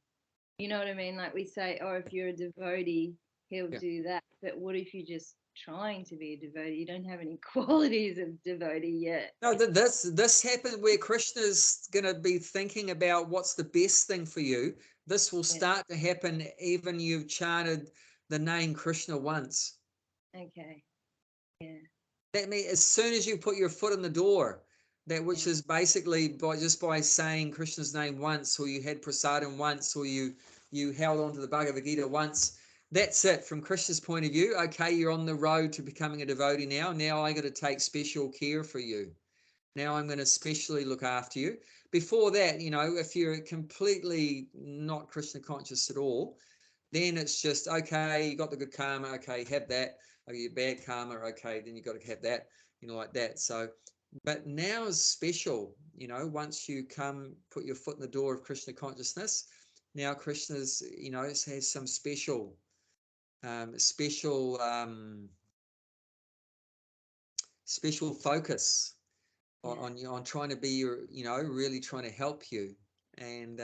You know what I mean? Like we say, oh, if you're a devotee, he'll do that. But what if you're just trying to be a devotee? You don't have any qualities of devotee yet. No, this happened where Krishna's going to be thinking about what's the best thing for you. This will start to happen even you've chanted the name Krishna once. Okay. Yeah. That means as soon as you put your foot in the door, that which is basically by saying Krishna's name once, or you had prasadam once, or you held on to the Bhagavad Gita once, that's it. From Krishna's point of view, okay, you're on the road to becoming a devotee now. Now I got to take special care for you. Now I'm going to specially look after you. Before that, if you're completely not Krishna conscious at all, then it's just, okay, you got the good karma, okay, have that. Okay, your bad karma, okay, then you got to have that, like that. So, but now is special, once you put your foot in the door of Krishna consciousness, now Krishna's, has some special focus on trying to be your, really trying to help you. And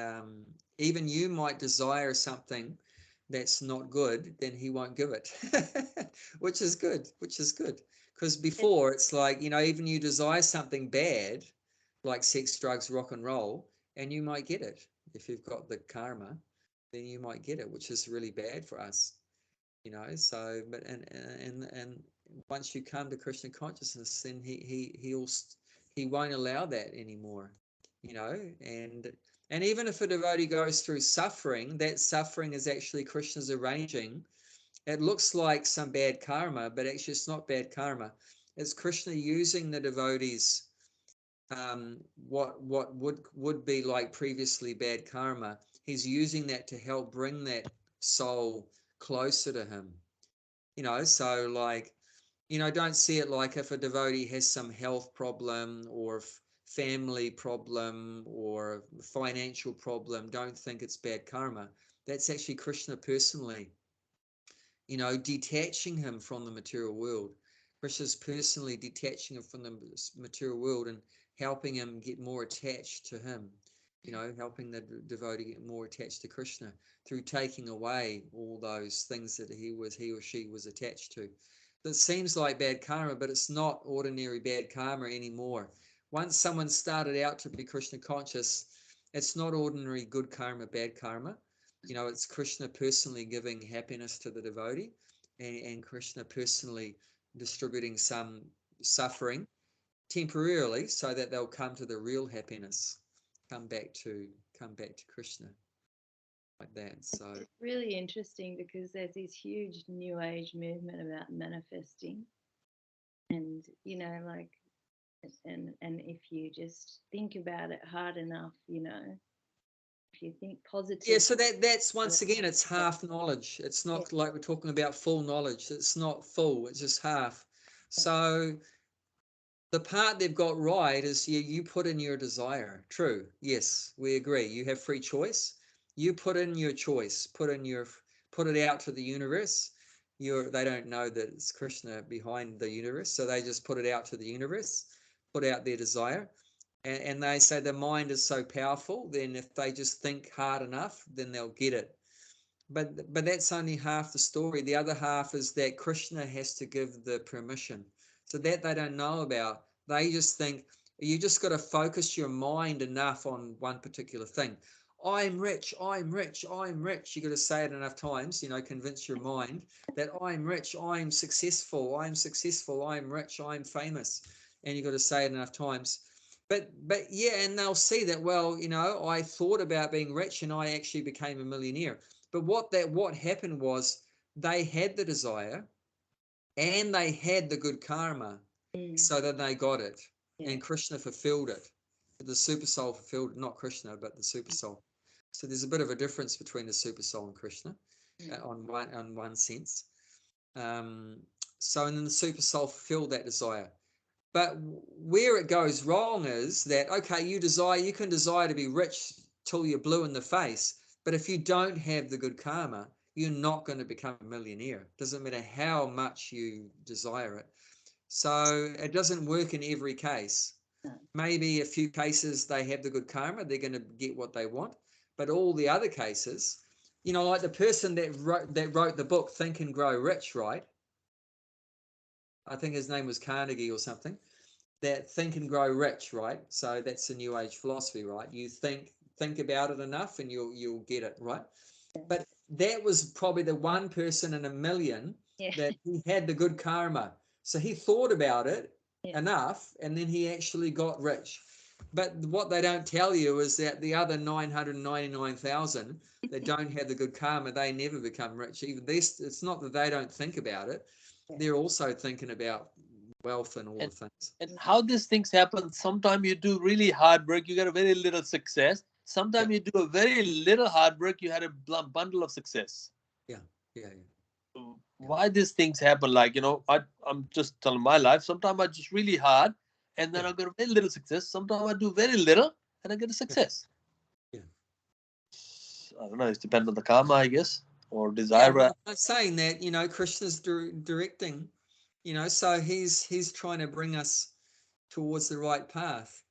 even you might desire something that's not good, then he won't give it, which is good. Because before it's like, even you desire something bad, like sex, drugs, rock and roll, and you might get it. If you've got the karma, then you might get it, which is really bad for us, so, but, and once you come to Krishna consciousness, then he won't allow that anymore, and even if a devotee goes through suffering, that suffering is actually Krishna's arranging. It looks like some bad karma, but actually it's not bad karma. It's Krishna using the devotees, what would be like previously bad karma. He's using that to help bring that soul closer to him. So like, don't see it like if a devotee has some health problem or family problem or financial problem, don't think it's bad karma. That's actually Krishna personally, detaching him from the material world. Krishna's personally detaching him from the material world and helping him get more attached to him, helping the devotee get more attached to Krishna through taking away all those things that he or she was attached to. That seems like bad karma, but it's not ordinary bad karma anymore. Once someone started out to be Krishna conscious, it's not ordinary good karma, bad karma. It's Krishna personally giving happiness to the devotee, and Krishna personally distributing some suffering temporarily so that they'll come to the real happiness, come back to Krishna, like that. So it's really interesting because there's this huge new age movement about manifesting, and like, and if you just think about it hard enough, if you think positive. yeah, so that's once again, it's half knowledge. It's not like we're talking about full knowledge. It's not full, it's just half. So the part they've got right is you put in your desire. True. Yes, we agree. You have free choice. You put in your choice, put it out to the universe. They don't know that it's Krishna behind the universe, so they just put it out to the universe, put out their desire. And they say the mind is so powerful, then if they just think hard enough, then they'll get it. But that's only half the story. The other half is that Krishna has to give the permission. So that they don't know about. They just think you just got to focus your mind enough on one particular thing. I'm rich, I'm rich, I'm rich. You got to say it enough times, convince your mind that I'm rich, I'm successful, I'm rich, I'm famous. And you got to say it enough times. But yeah, and they'll see that, well, I thought about being rich and I actually became a millionaire. But what happened was they had the desire and they had the good karma, so that they got it. Yeah. And Krishna fulfilled it. The super soul fulfilled it, not Krishna, but the super soul. So there's a bit of a difference between the super soul and Krishna, on one sense. So and then the super soul fulfilled that desire. But where it goes wrong is that, okay, you can desire to be rich till you're blue in the face, but if you don't have the good karma, you're not going to become a millionaire. Doesn't matter how much you desire it. So it doesn't work in every case. Maybe a few cases they have the good karma, they're going to get what they want. But all the other cases, like the person that wrote the book Think and Grow Rich, right? I think his name was Carnegie or something. That Think and Grow Rich, right? So that's the new age philosophy, right? You think about it enough and you'll get it, right? But that was probably the one person in a million that he had the good karma. So he thought about it enough and then he actually got rich. But what they don't tell you is that the other 999,000 that don't have the good karma, they never become rich. Even this, it's not that they don't think about it. They're also thinking about wealth and all the things. And how these things happen, sometimes you do really hard work, you get a very little success. Sometimes you do a very little hard work, you had a bundle of success. Yeah. Why these things happen? Like, I'm just telling my life. Sometimes I just really hard and then I get a very little success. Sometimes I do very little and I get a success. Yeah. I don't know, it depends on the karma, I guess, or desire. Yeah, I'm saying that, Krishna's directing, so he's trying to bring us towards the right path.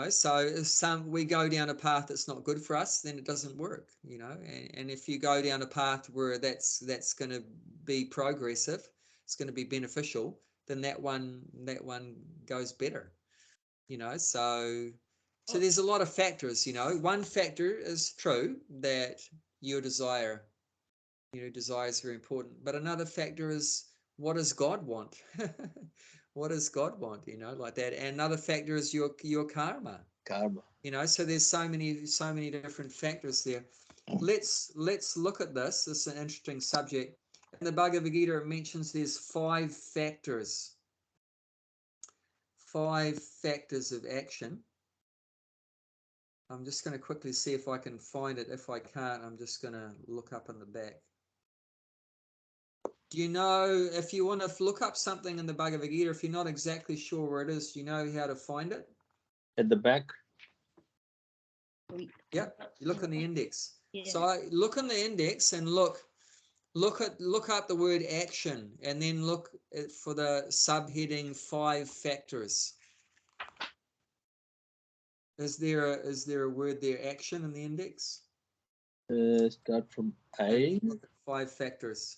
So if we go down a path that's not good for us, then it doesn't work. And if you go down a path where that's going to be progressive, it's going to be beneficial, then that one goes better. So there's a lot of factors. One factor is true that your desire is very important, but another factor is, what does God want? What does God want, like that? And another factor is your karma. So there's so many different factors there. Let's look at this. This is an interesting subject. In the Bhagavad Gita, it mentions there's 5 factors of action. I'm just going to quickly see if I can find it. If I can't, I'm just going to look up in the back. Do you know, if you want to look up something in the Bhagavad Gita, if you're not exactly sure where it is, do you know how to find it? At the back? Yeah, you look in the index. So I look in the index and look up the word action, and then look for the subheading 5 factors. Is there a word there, action, in the index? Start from And A. look at 5 factors.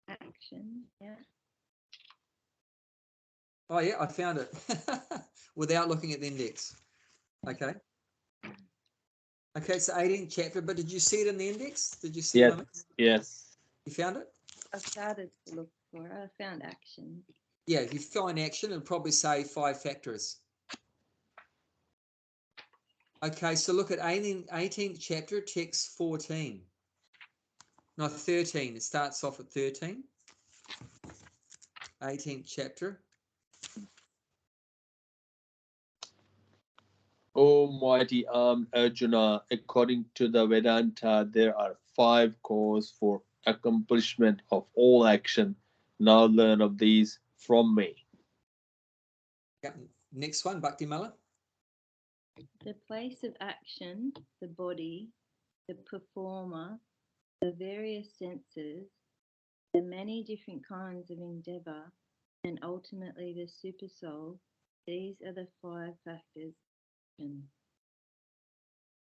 Action, yeah. Oh yeah, I found it without looking at the index. Okay. Okay, it's the 18th chapter, but did you see it in the index? Did you see Yes. what I mean? Yes. You found it? I started to look for it. I found action. Yeah, if you find action, it'll probably say 5 factors. Okay, so look at 18th chapter, text 14. No, 13. It starts off at 13. 18th chapter. O mighty armed Arjuna, according to the Vedanta, there are 5 causes for accomplishment of all action. Now learn of these from me. Yeah. Next one, Bhakti Mala. The place of action, the body, the performer, the various senses, the many different kinds of endeavor, and ultimately the supersoul, these are the 5 factors.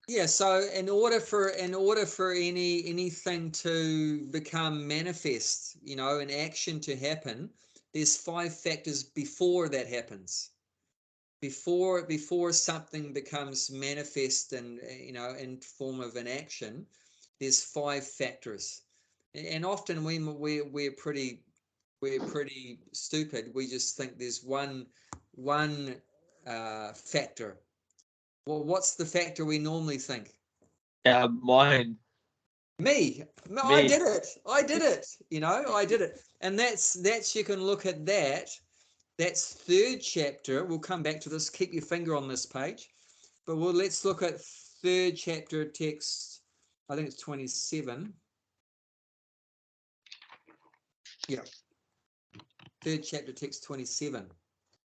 Yeah, so in order for anything to become manifest, an action to happen, there's 5 factors before that happens. Before something becomes manifest and in form of an action, there's 5 factors. And often we're pretty stupid. We just think there's one factor. Well, what's the factor we normally think? Mind. Me. No, I Me. did it. I did it. I did it. And that's you can look at that. That's 3rd chapter. We'll come back to this. Keep your finger on this page. But let's look at 3rd chapter text. I think it's 27. Yeah. 3rd chapter text 27.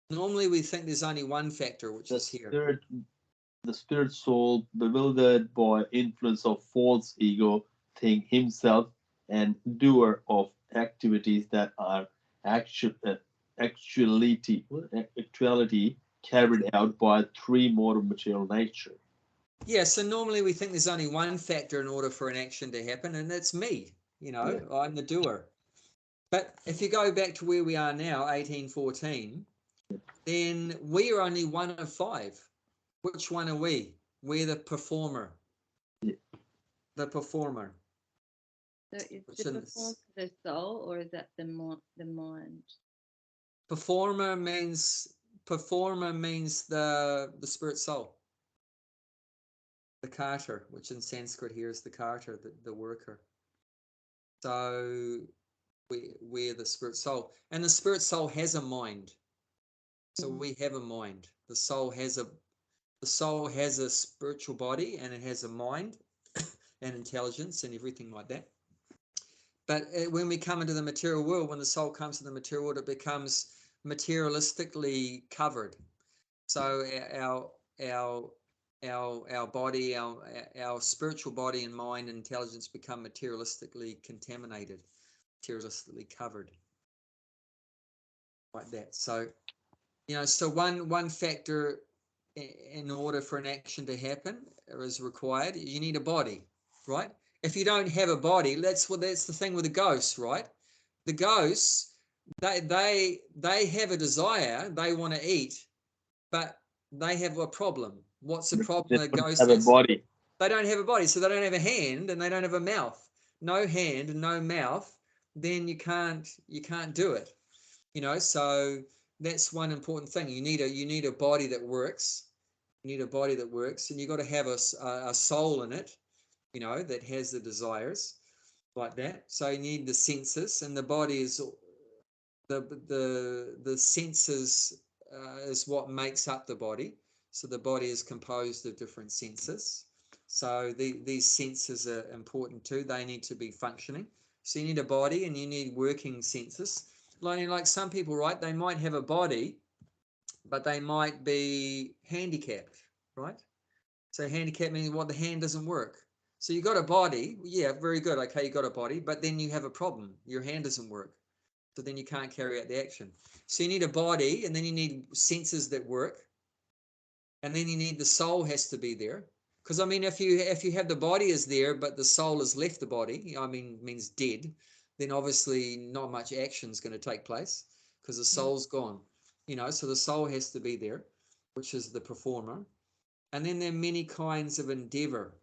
Normally we think there's only one factor, which is here. The spirit soul, bewildered by influence of false ego, think himself and doer of activities that are actuality carried out by 3 modes of material nature. Yeah, so normally we think there's only one factor in order for an action to happen, and that's me. I'm the doer. But if you go back to where we are now, 1814, then we are only one of 5. Which one are we? We're the performer. Yeah. The performer. So is the performer the soul, or is that the mind? Performer means the spirit soul. The carter, which in Sanskrit here is the carter, the worker. So we're the spirit soul, and the spirit soul has a mind. So we have a mind. The soul has a spiritual body, and it has a mind and intelligence and everything like that. But when we come into the material world, when the soul comes to the material world, it becomes materialistically covered. So our body, our spiritual body and mind and intelligence become materialistically contaminated, materialistically covered, like that. So so one factor in order for an action to happen is required. You need a body, right? If you don't have a body, that's the thing with the ghosts, right? The ghosts, they have a desire, they want to eat, but they have a problem. What's the problem? They The don't ghost have a has. body. They don't have a body, so they don't have a hand and they don't have a mouth. No hand and no mouth, then you can't do it. So that's one important thing. You need a body that works. You need a body that works, and you got to have a soul in it, that has the desires like that. So you need the senses, and the body is the senses is what makes up the body. So the body is composed of different senses. So these senses are important too. They need to be functioning. So you need a body and you need working senses. Like some people, right? They might have a body, but they might be handicapped, right? So handicap means the hand doesn't work. So you got a body, yeah, very good. Okay, you got a body, but then you have a problem. Your hand doesn't work. So then you can't carry out the action. So you need a body, and then you need senses that work, and then you need the soul has to be there. Because I mean, if you have the body is there, but the soul has left the body, I mean, means dead, then obviously not much action is going to take place because the soul's gone. So the soul has to be there, which is the performer. And then there are many kinds of endeavor.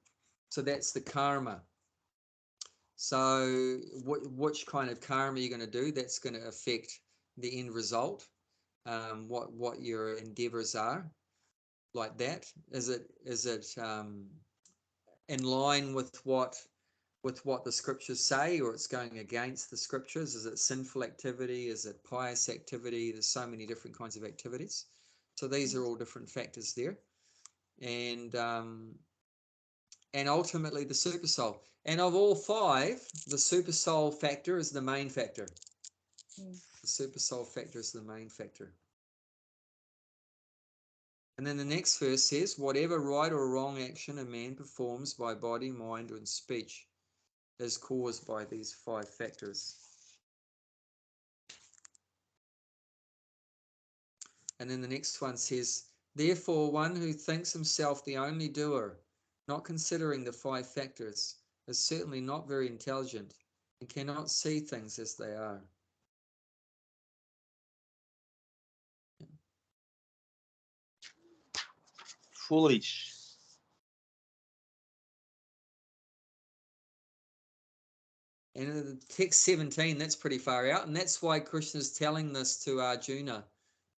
So that's the karma. So which kind of karma you're going to do, that's going to affect the end result, what your endeavors are, like that. Is it in line with what the scriptures say, or it's going against the scriptures? Is it sinful activity? Is it pious activity? There's so many different kinds of activities. So these are all different factors there. And ultimately the super soul. And of all five, the super soul factor is the main factor. The super soul factor is the main factor. And then the next verse says, whatever right or wrong action a man performs by body, mind, and speech is caused by these five factors. And then the next one says, therefore one who thinks himself the only doer, not considering the five factors, is certainly not very intelligent and cannot see things as they are. Foolish. And in text 17, that's pretty far out. And that's why Krishna's telling this to Arjuna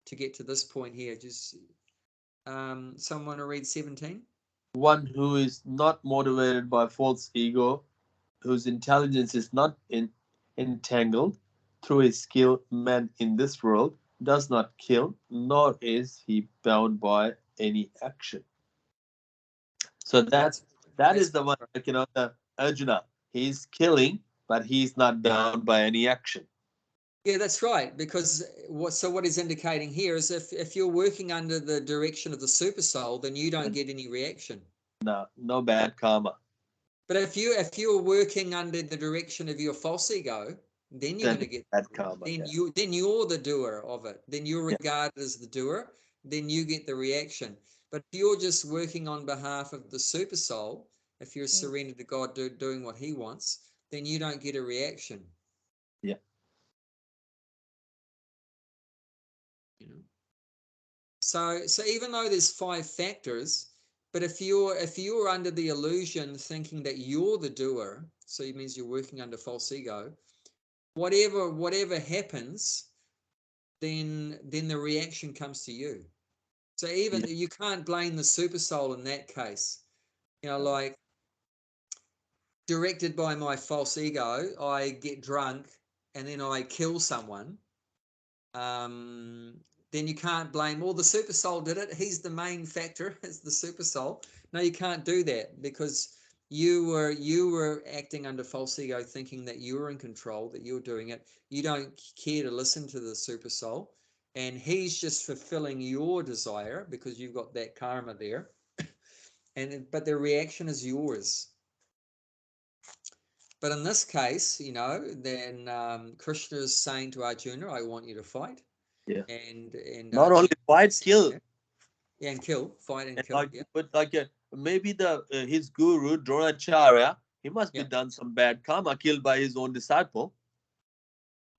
to get to this point here. Just someone want to read 17? One who is not motivated by false ego, whose intelligence is not entangled through his skill meant in this world, does not kill, nor is he bound by any action. So that is the one, the Arjuna. He's killing, but he's not bound by any action. Yeah, that's right. Because what he's indicating here is if you're working under the direction of the super soul, then you don't get any reaction. No bad karma. But if you're working under the direction of your false ego, then you're going to get bad karma. Then you're the doer of it. Then you're regarded as the doer. Then you get the reaction. But if you're just working on behalf of the super soul, if you're surrendered to God, doing what He wants, then you don't get a reaction. Yeah. So even though there's five factors, but if you're under the illusion thinking that you're the doer, so it means you're working under false ego, whatever happens, then the reaction comes to you. So even you can't blame the super soul in that case. Like directed by my false ego, I get drunk and then I kill someone. Then you can't blame, the super soul did it. He's the main factor. It's the super soul. No, you can't do that because you were acting under false ego, thinking that you were in control, that you're doing it. You don't care to listen to the super soul, and he's just fulfilling your desire because you've got that karma there. But the reaction is yours. But in this case, then Krishna is saying to Arjuna, I want you to fight. Yeah. And not only fight, kill. Yeah, and kill, fight and kill. But maybe his guru Dronacharya, he must be done some bad karma, killed by his own disciple.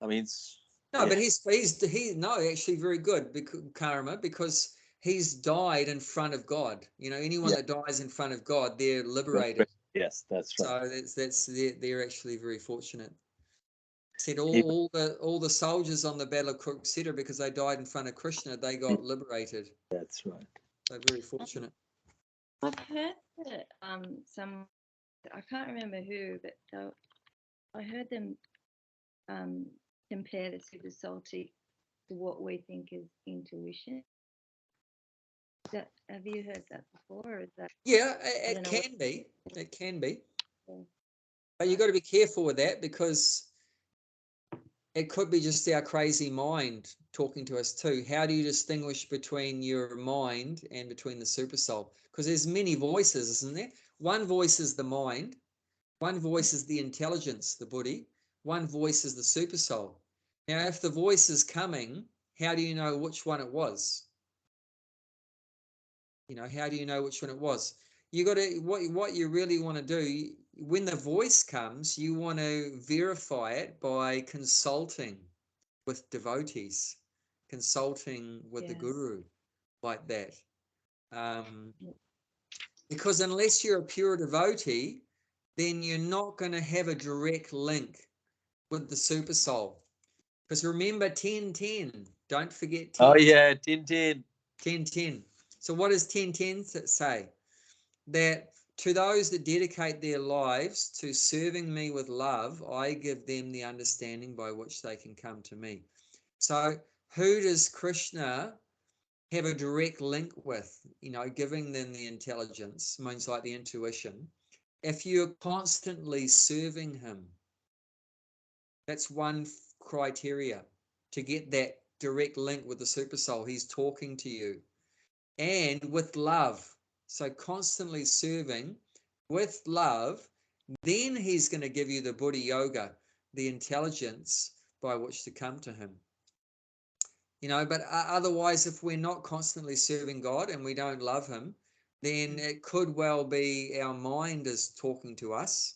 I mean, but he's actually very good karma, because he's died in front of God. Anyone that dies in front of God, they're liberated. Yes, that's right. So they're actually very fortunate. Said all the soldiers on the Battle of Kurukshetra, because they died in front of Krishna, they got liberated. That's right. So very fortunate. I've heard that some, I can't remember who, but I heard them compare the super soul to what we think is intuition. Have you heard that before? Or is that? Yeah, it can be. It can be. But you've got to be careful with that, because it could be just our crazy mind talking to us too. How do you distinguish between your mind and between the super soul? Because there's many voices, isn't there? One voice is the mind. One voice is the intelligence, the buddhi. One voice is the super soul. Now, if the voice is coming, how do you know which one it was? How do you know which one it was? You got to, what you really want to do when the voice comes, you want to verify it by consulting with devotees, consulting with the guru, like that. Because unless you're a pure devotee, then you're not going to have a direct link with the super soul. Because remember 10-10, don't forget 10. Oh yeah, 10-10. 10-10. So what does 10-10 say? That to those that dedicate their lives to serving me with love, I give them the understanding by which they can come to me. So who does Krishna have a direct link with? Giving them the intelligence, means like the intuition. If you're constantly serving him, that's one criteria to get that direct link with the super soul. He's talking to you, and with love. So constantly serving with love, then he's going to give you the Buddha yoga, the intelligence by which to come to him. But otherwise, if we're not constantly serving God and we don't love him, then it could well be our mind is talking to us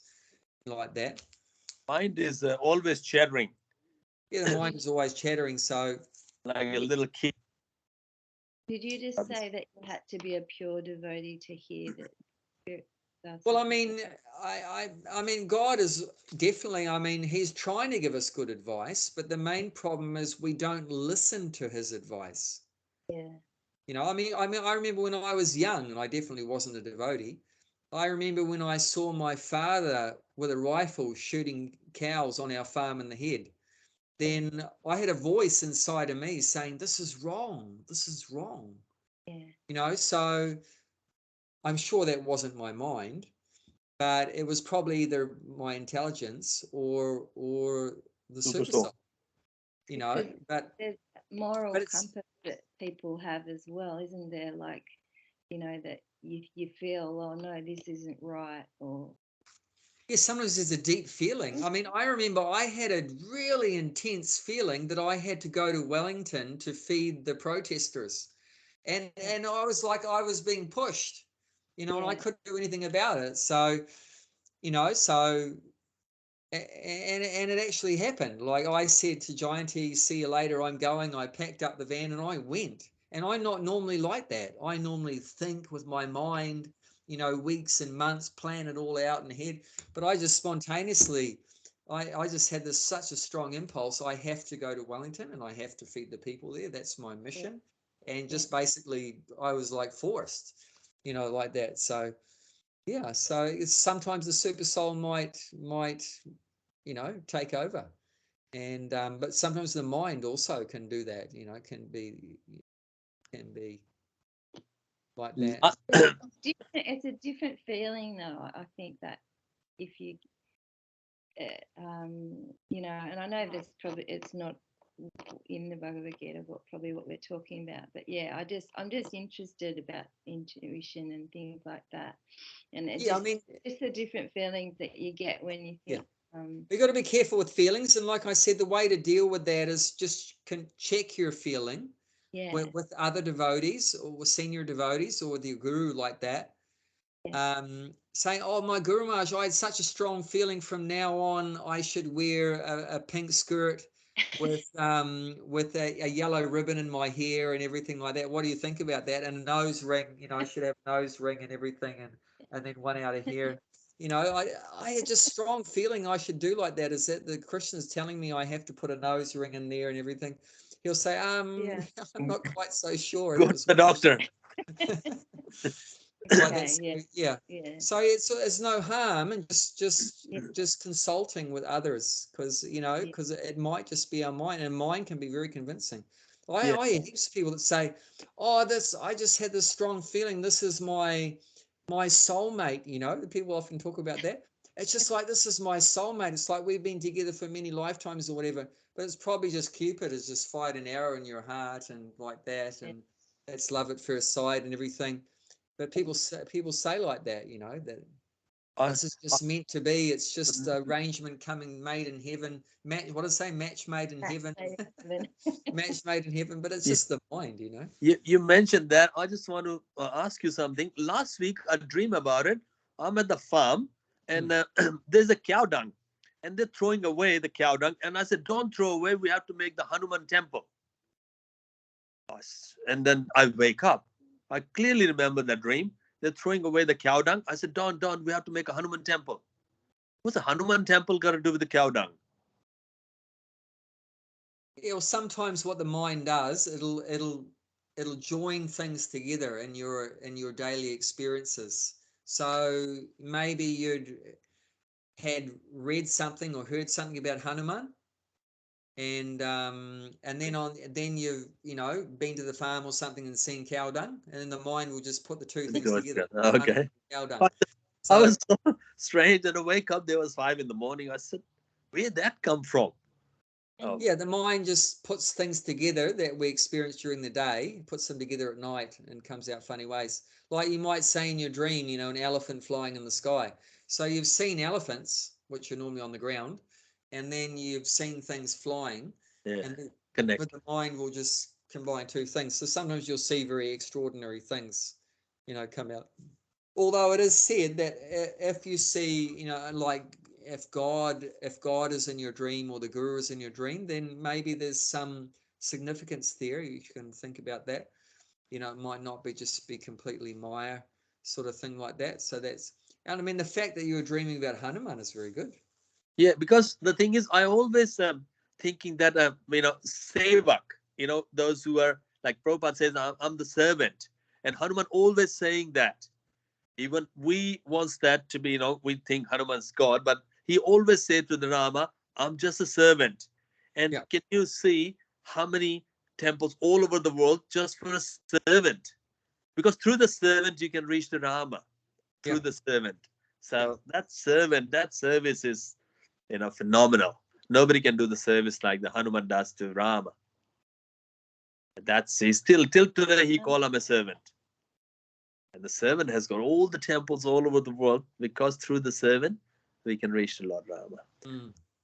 like that. Mind is always chattering. Yeah, the mind is always chattering. So like a little kid. Did you just say that you had to be a pure devotee to hear that? Well, I mean, God is definitely, he's trying to give us good advice, but the main problem is we don't listen to his advice. Yeah. I remember when I was young, and I definitely wasn't a devotee. I remember when I saw my father with a rifle shooting cows on our farm in the head. Then I had a voice inside of me saying, "This is wrong. This is wrong." Yeah. So I'm sure that wasn't my mind, but it was probably either my intelligence or the super soul. But there's moral but compass that people have as well, isn't there? Like, that you feel, oh no, this isn't right, or yeah, sometimes there's a deep feeling. I remember I had a really intense feeling that I had to go to Wellington to feed the protesters. And I was like, I was being pushed, and I couldn't do anything about it. So, and it actually happened. Like I said to Gianty, "See you later, I'm going." I packed up the van and I went. And I'm not normally like that. I normally think with my mind, weeks and months, plan it all out in head. But I just spontaneously, I just had such a strong impulse. I have to go to Wellington and I have to feed the people there. That's my mission. And just basically, I was like forced, like that. So, yeah. So sometimes the super soul might take over. And but sometimes the mind also can do that, can be like that. it's a different feeling though. I think that if you and I know it's not in the Bhagavad Gita probably what we're talking about, but yeah, I'm just interested about intuition and things like that, and it's the different feelings that you get when you think. You've got to be careful with feelings, and like I said, the way to deal with that is just check your feeling with other devotees or with senior devotees or with your guru, like that. Saying, "Oh, my Guru Maharaj, I had such a strong feeling from now on I should wear a pink skirt with a yellow ribbon in my hair and everything like that. What do you think about that? And a nose ring, I should have a nose ring and everything, and then one out of here." I had just strong feeling I should do like that. Is that the Krishna's telling me I have to put a nose ring in there and everything? He'll say, I'm not quite so sure. Go to the doctor. So it's no harm in just consulting with others, because it might just be our mind, and mind can be very convincing. I hear heaps of people that say, "Oh, I just had this strong feeling. This is my soulmate." People often talk about that. It's just like, this is my soulmate. It's like we've been together for many lifetimes or whatever. But it's probably just Cupid has just fired an arrow in your heart and like that, and it's love at first sight and everything. But people say like that, that This is just meant to be. It's just arrangement made in heaven. What does it say? Match made in heaven. Match made in heaven. But it's just the mind, you know. You mentioned that. I just want to ask you something. Last week, I dream about it. I'm at the farm, and there's a cow dung, and they're throwing away the cow dung. And I said, "Don't throw away. We have to make the Hanuman temple." And then I wake up. I clearly remember that dream. They're throwing away the cow dung. I said, "Don't. We have to make a Hanuman temple." What's a Hanuman temple got to do with the cow dung? Yeah, well, sometimes what the mind does, it'll join things together in your daily experiences. So maybe you'd had read something or heard something about Hanuman, and then you've been to the farm or something and seen cow dung, and then the mind will just put the two things together. Okay. Cow dung. I was so strange, and I wake up. There was 5 a.m. I said, "Where'd that come from?" Oh. Yeah, the mind just puts things together that we experience during the day, puts them together at night, and comes out funny ways. Like you might say in your dream, an elephant flying in the sky. So you've seen elephants, which are normally on the ground, and then you've seen things flying, and but the mind will just combine two things. So sometimes you'll see very extraordinary things, come out. Although it is said that if you see, like if God is in your dream or the guru is in your dream, then maybe there's some significance there. You can think about that. It might not just be completely Maya sort of thing like that. So and I mean, the fact that you were dreaming about Hanuman is very good. Yeah, because the thing is, I always thinking that, sevak, those who are, like Prabhupada says, I'm the servant. And Hanuman always saying that. Even we wants that to be, we think Hanuman's God, but he always said to the Rama, I'm just a servant. And can you see how many temples all over the world just for a servant? Because through the servant, you can reach the Rama, through the servant. So that service is, phenomenal. Nobody can do the service like the Hanuman does to Rama. He's still, till today, he call him a servant. And the servant has got all the temples all over the world, because through the servant, we can reach the Lord Rama.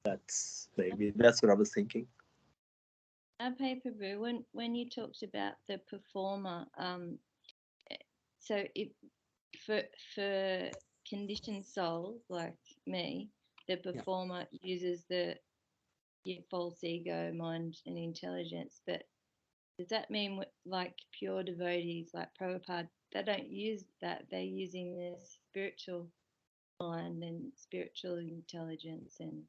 That's what I was thinking. Prabhu, when you talked about the performer, so if for conditioned souls like me, the performer uses your false ego, mind, and intelligence. But does that mean like pure devotees like Prabhupada, they don't use that? They're using their spiritual mind and spiritual intelligence, and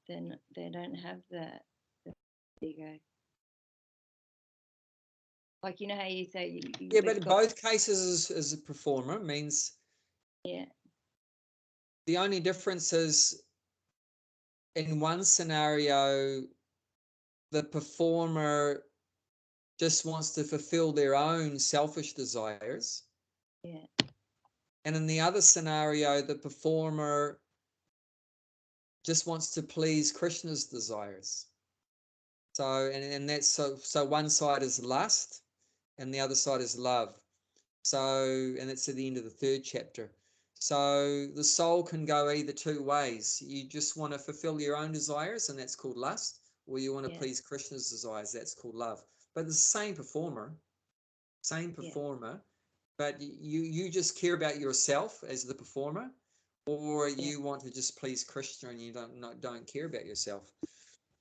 then they don't have the ego. Like, how you say but in both cases as a performer means the only difference is in one scenario the performer just wants to fulfill their own selfish desires. And in the other scenario, the performer just wants to please Krishna's desires. So, and that's so one side is lust and the other side is love. So, and it's at the end of the 3rd chapter. So the soul can go either two ways. You just want to fulfill your own desires, and that's called lust, or you want to please Krishna's desires, that's called love. But the same performer, but you just care about yourself as the performer, or you want to just please Krishna and you don't care about yourself.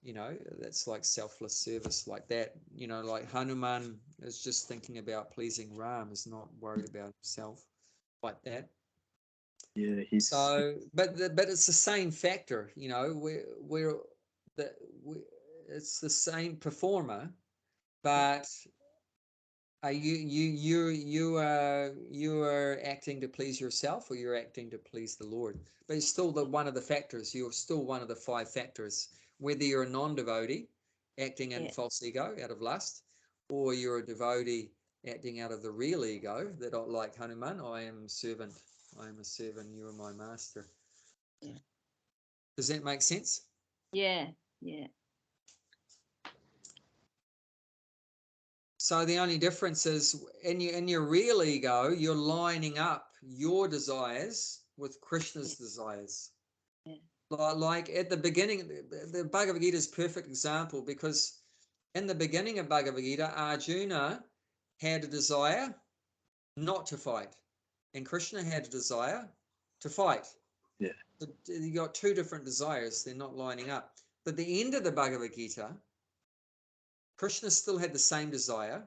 That's like selfless service like that. Like Hanuman is just thinking about pleasing Ram, is not worried about himself like that. Yeah, but it's the same factor. It's the same performer, but you are acting to please yourself, or you're acting to please the Lord? But it's still one of the factors. You're still one of the 5 factors. Whether you're a non-devotee acting in false ego out of lust, or you're a devotee acting out of the real ego, that like Hanuman, I am a servant, you are my master. Does that make sense? Yeah. So the only difference is in your real ego, you're lining up your desires, with Krishna's desires. Yeah. Like at the beginning, the Bhagavad Gita is a perfect example, because in the beginning of Bhagavad Gita, Arjuna had a desire not to fight, and Krishna had a desire to fight. Yeah. So you got two different desires, they're not lining up. But the end of the Bhagavad Gita, Krishna still had the same desire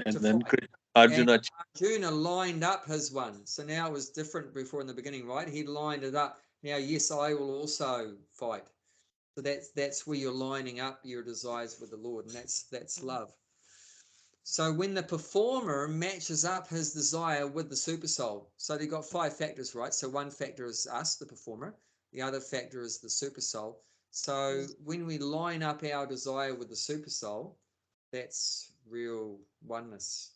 And to then fight. Arjuna. And Arjuna lined up his one. So now it was different before in the beginning, right? He lined it up. Now, yes, I will also fight. So that's where you're lining up your desires with the Lord, and that's love. So when the performer matches up his desire with the super soul, so they've got 5 factors, right? So one factor is us, the performer. The other factor is the super soul. So when we line up our desire with the super soul, that's real oneness.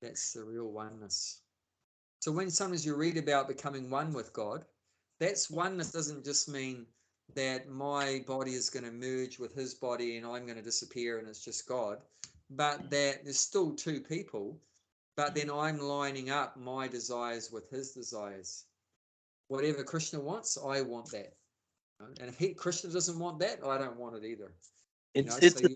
That's the real oneness. So when sometimes you read about becoming one with God, that's oneness doesn't just mean that my body is going to merge with his body and I'm going to disappear and it's just God, but that there's still 2 people, but then I'm lining up my desires with his desires. Whatever Krishna wants, I want that. And if Krishna doesn't want that, I don't want it either. It's So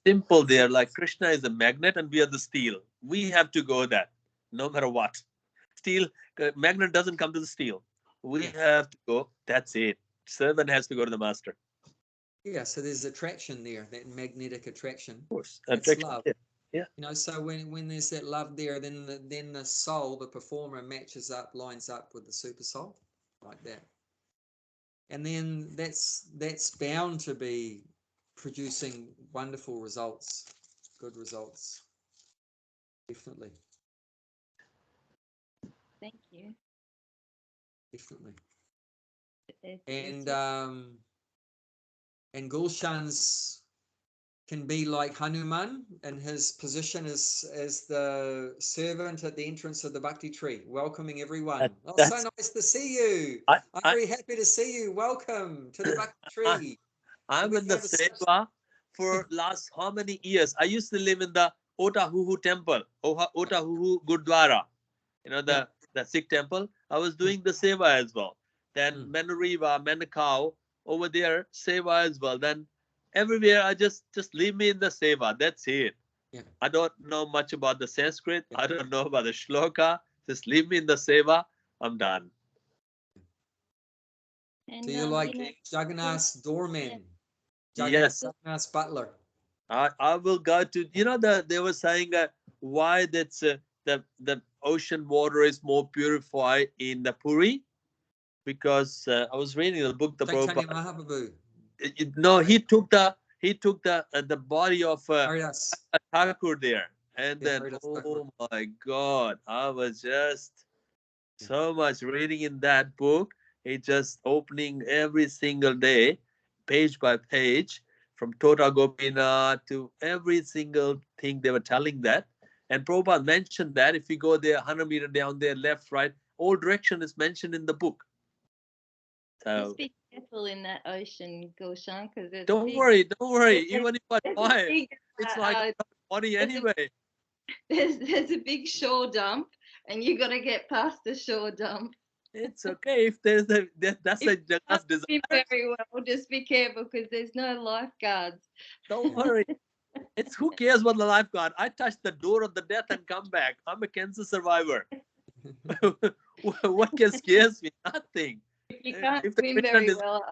simple there. Like Krishna is a magnet and we are the steel. We have to go that no matter what. Steel magnet doesn't come to the steel. We have to go. That's it. Servant has to go to the master. Yeah, so there's attraction there, that magnetic attraction. Of course, it's love. Yeah. So when there's that love there, then the soul, the performer, matches up, lines up with the super soul, like that, and then that's bound to be producing wonderful results, good results, definitely. Thank you. Definitely. It's And Gulshan's can be like Hanuman in his position as the servant at the entrance of the Bhakti tree, welcoming everyone. So nice to see you. I'm very happy to see you. Welcome to the Bhakti tree. I'm in the Seva for last how many years? I used to live in the Otahuhu temple, Otahuhu Gurdwara, the Sikh temple. I was doing the Seva as well. Then Menariva, Menakau, over there, Seva as well. Then everywhere, I just leave me in the Seva. That's it. Yeah. I don't know much about the Sanskrit. I don't know about the shloka. Just leave me in the Seva. I'm done. And, so you're like Jagannath's doorman. Yes. Jagannath's butler. I will go to, they were saying why that's the ocean water is more purified in the Puri, because I was reading the book, the Chaitanya Prabhupada. Mahaprabhu. No, he took the body of Thakur there, and then oh my God, I was just so much reading in that book. He just opening every single day, page by page, from Tota Gopinath to every single thing they were telling that. And Prabhupada mentioned that if you go there 100 meters down there, left, right, all direction is mentioned in the book. So just be careful in that ocean, Gulshan, because it's don't worry. Even if I try, it's like body anyway. There's a big shore dump, and you got to get past the shore dump. It's okay if that's a Jagannath's desire. Very well. Just be careful because there's no lifeguards. Don't worry. It's who cares about the lifeguard? I touched the door of the death and come back. I'm a cancer survivor. What can scare me? Nothing. If you can't swim very well,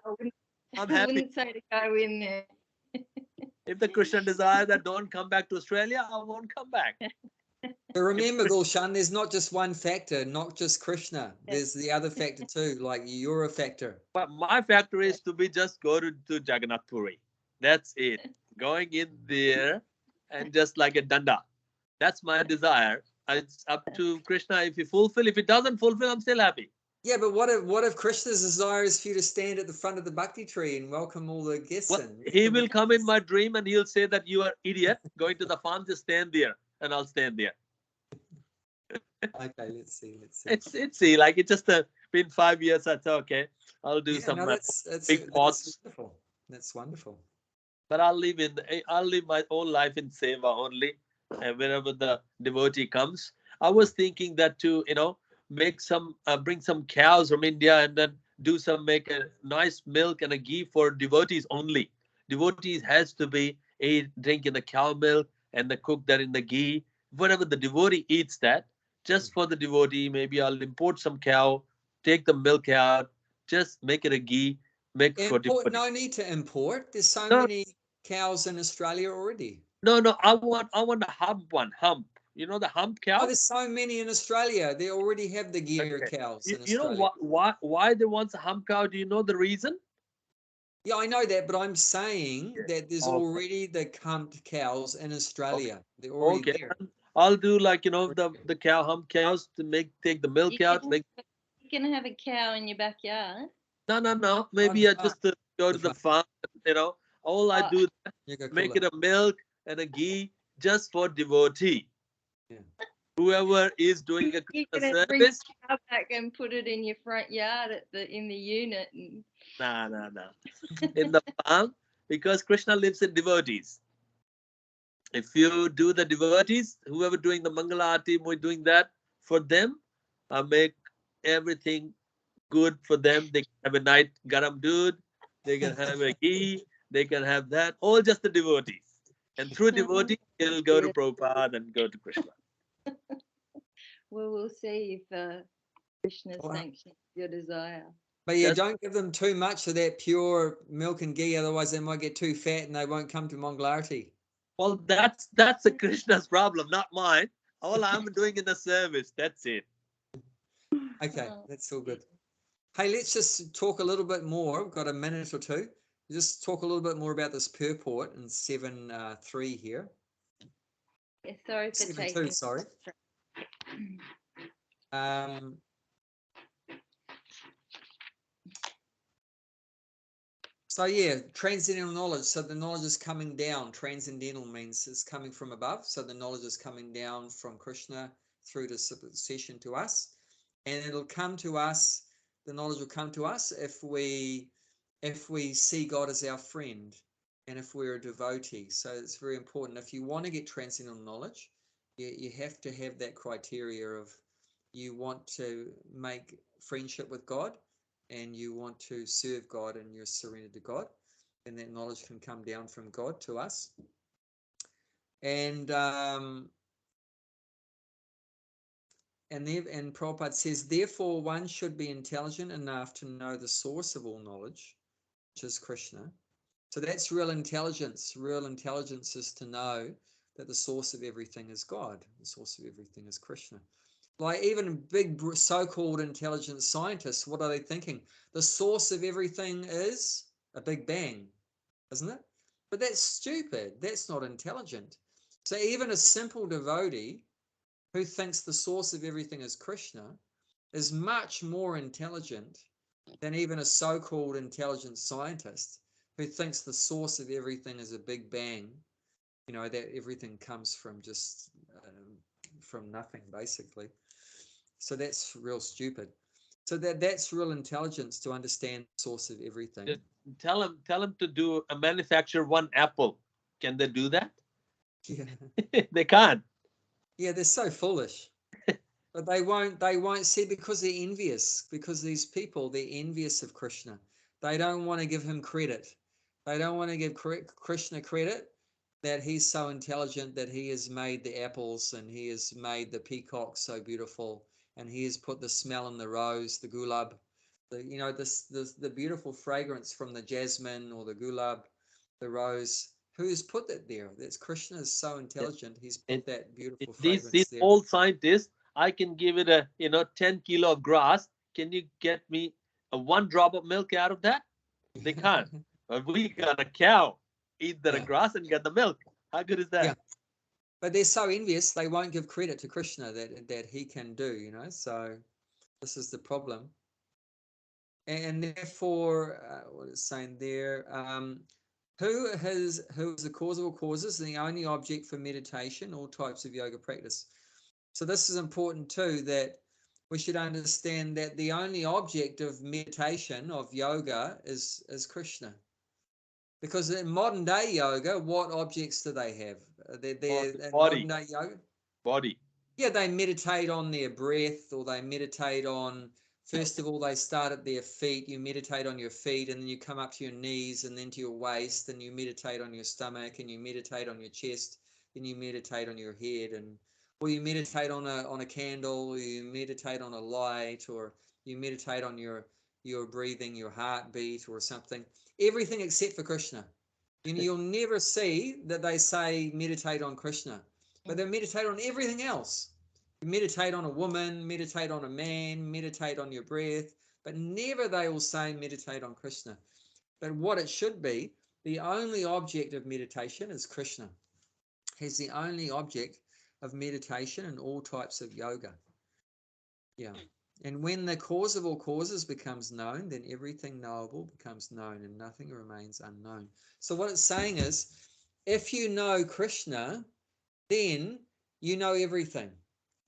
I wouldn't say to go in there. If the Krishna desire that don't come back to Australia, I won't come back. But remember, Gulshan, there's not just one factor, not just Krishna. There's the other factor too, like you're a factor. But my factor is to be just go to Jagannath Puri. That's it. Going in there and just like a danda. That's my desire. It's up to Krishna. If he fulfill, if he doesn't fulfill, I'm still happy. Yeah, but what if Krishna's desire is for you to stand at the front of the Bhakti tree and welcome all the guests in? He will come in my dream and he'll say that you are idiot. Going to the farm, just stand there, and I'll stand there. Okay, let's see. It's like it's just been 5 years. I thought, okay, I'll do some big pots. That's wonderful. But I'll live my own life in seva only, and wherever the devotee comes. I was thinking that too, make some, bring some cows from India and then make a nice milk and a ghee for devotees only. Devotees has to be drinking the cow milk and the cook that in the ghee. Whatever the devotee eats that, just for the devotee, maybe I'll import some cow, take the milk out, just make it a ghee, make for Import? devotee. No need to import. There's so No, many cows in Australia already. no, I want a hump one, hump. You know the hump Oh, cow? there's so many in Australia. They already have the gear Okay. cows in You know Australia. why they want a hump cow? Do you know the reason? Yeah, I know that, but I'm saying that there's Okay. already the humped cows in Okay. Australia. They're already Okay. there. I'll do like, the cow hump cows to take the milk You out. can, you can have a cow in your backyard. No. On Maybe the I farm. just go to The the farm. farm. All I Oh, do You go make cooler. it a milk and a ghee just for devotee. Yeah. Whoever is doing a you're Krishna gonna bring service. the cow back and put it in your front yard in the unit. And No. In the farm, because Krishna lives in devotees. If you do the devotees, whoever doing the Mangala Aarti, we're doing that for them, I make everything good for them. They can have a night garam doodh, they can have a ghee, they can have that, all just the devotees. And through devotees, it'll go to Yeah. Prabhupada and go to Krishna. Well, we'll see if Krishna Wow. sanctions your desire. But yeah, Just, don't give them too much of that pure milk and ghee, otherwise they might get too fat and they won't come to Monglarti. well, that's a Krishna's problem, not mine. All I'm doing in the service, that's it. Okay, Oh, that's all good. Hey, let's just talk a little bit more. We've got a minute or two. Just talk a little bit more about this purport in 7.3 here. yeah, sorry for 7.2, taking. sorry. Um, so yeah, transcendental knowledge. So the knowledge is coming down. Transcendental means it's coming from above. So the knowledge is coming down from Krishna through the succession to us. And it'll come to us, the knowledge will come to us if we see God as our friend and if we're a devotee. So it's very important. If you want to get transcendental knowledge, you have to have that criteria of you want to make friendship with God and you want to serve God and you're surrendered to God, and that knowledge can come down from God to us. And Prabhupada says, therefore, one should be intelligent enough to know the source of all knowledge, which is Krishna. So that's real intelligence. Real intelligence is to know that the source of everything is God. The source of everything is Krishna. Like even big so-called intelligent scientists, what are they thinking? The source of everything is a Big Bang, isn't it? But that's stupid. That's not intelligent. So even a simple devotee who thinks the source of everything is Krishna is much more intelligent than even a so-called intelligent scientist who thinks the source of everything is a Big Bang, that everything comes from just from nothing, basically. So that's real stupid. So that's real intelligence, to understand the source of everything. Just tell them to do a manufacture one apple. Can they do that? Yeah. They can't. Yeah, they're so foolish. But they won't see, because they're envious, because these people, they're envious of Krishna. They don't want to give him credit. They don't want to give Krishna credit that he's so intelligent, that he has made the apples and he has made the peacock so beautiful, and he has put the smell in the rose, the gulab, the beautiful fragrance from the jasmine or the gulab, the rose. Who's put that there? That's Krishna is so intelligent. He's And put that beautiful these fragrance there. old scientists, I can give it a 10 kilo of grass. Can you get me a one drop of milk out of that? They can't. But we got a cow, eat the Yeah. grass and get the milk. How good is Yeah. that? But they're so envious, they won't give credit to Krishna that he can do, So this is the problem. And therefore, what it's saying there, who is the cause of all causes and the only object for meditation, all types of yoga practice. So this is important too, that we should understand that the only object of meditation, of yoga, is Krishna. Because in modern day yoga, what objects do they have? Oh, the In body. modern day yoga, Body. Yeah, they meditate on their breath, or they meditate on, first of all, they start at their feet. You meditate on your feet, and then you come up to your knees and then to your waist, and you meditate on your stomach, and you meditate on your chest, and you meditate on your head, or you meditate on a candle, or you meditate on a light, or you meditate on your breathing, your heartbeat, or something. Everything except for Krishna. You'll never see that they say meditate on Krishna, but they meditate on everything else. You meditate on a woman, meditate on a man, meditate on your breath, but never they will say meditate on Krishna. But what it should be, the only object of meditation is Krishna. He's the only object of meditation in all types of yoga. Yeah. And when the cause of all causes becomes known, then everything knowable becomes known and nothing remains unknown. So what it's saying is, if you know Krishna, then you know everything,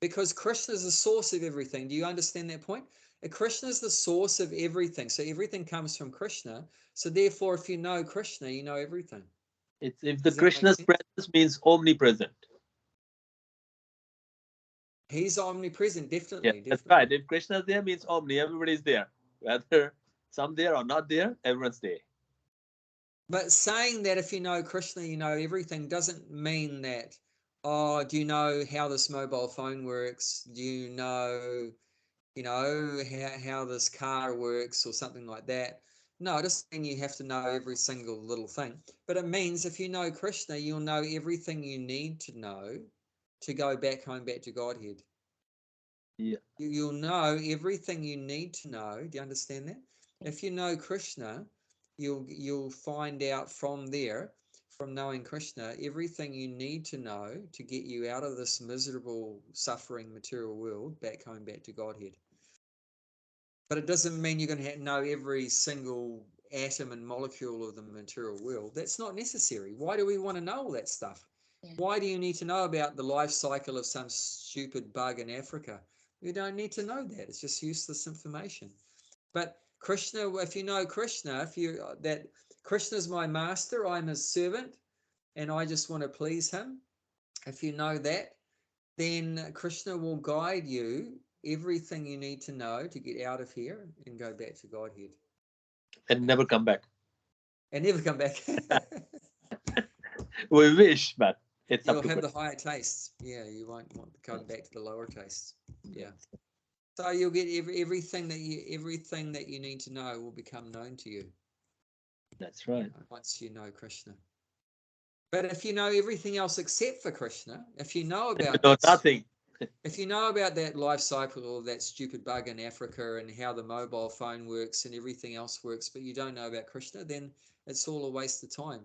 because Krishna is the source of everything. Do you understand that point? Krishna is the source of everything. So everything comes from Krishna. So therefore, if you know Krishna, you know everything. It's if the Krishna's presence means omnipresent. He's omnipresent, definitely. Yeah, that's right. If Krishna's there, means omni. Everybody's there. Whether some there or not there, everyone's there. But saying that if you know Krishna, you know everything doesn't mean that, oh, do you know how this mobile phone works? Do you know how this car works, or something like that? No, it doesn't mean you have to know every single little thing. But it means if you know Krishna, you'll know everything you need to know to go back home, back to Godhead. Yeah. You'll know everything you need to know. Do you understand that? If you know Krishna, you'll find out from there, from knowing Krishna, everything you need to know to get you out of this miserable, suffering material world, back home, back to Godhead. But it doesn't mean you're going to know every single atom and molecule of the material world. That's not necessary. Why do we want to know all that stuff? Yeah. Why do you need to know about the life cycle of some stupid bug in Africa? You don't need to know that. It's just useless information. But Krishna, if you know Krishna, that Krishna is my master, I'm his servant, and I just want to please him. If you know that, then Krishna will guide you everything you need to know to get out of here and go back to Godhead. And never come back. And never come back. We wish, but it's you'll have the higher tastes. Yeah, you won't want to come back to the lower tastes. Yeah. So you'll get everything that you need to know will become known to you. That's right. Once you know Krishna. But if you know everything else except for Krishna, if you know about nothing. If you know about that life cycle of that stupid bug in Africa and how the mobile phone works and everything else works, but you don't know about Krishna, then it's all a waste of time.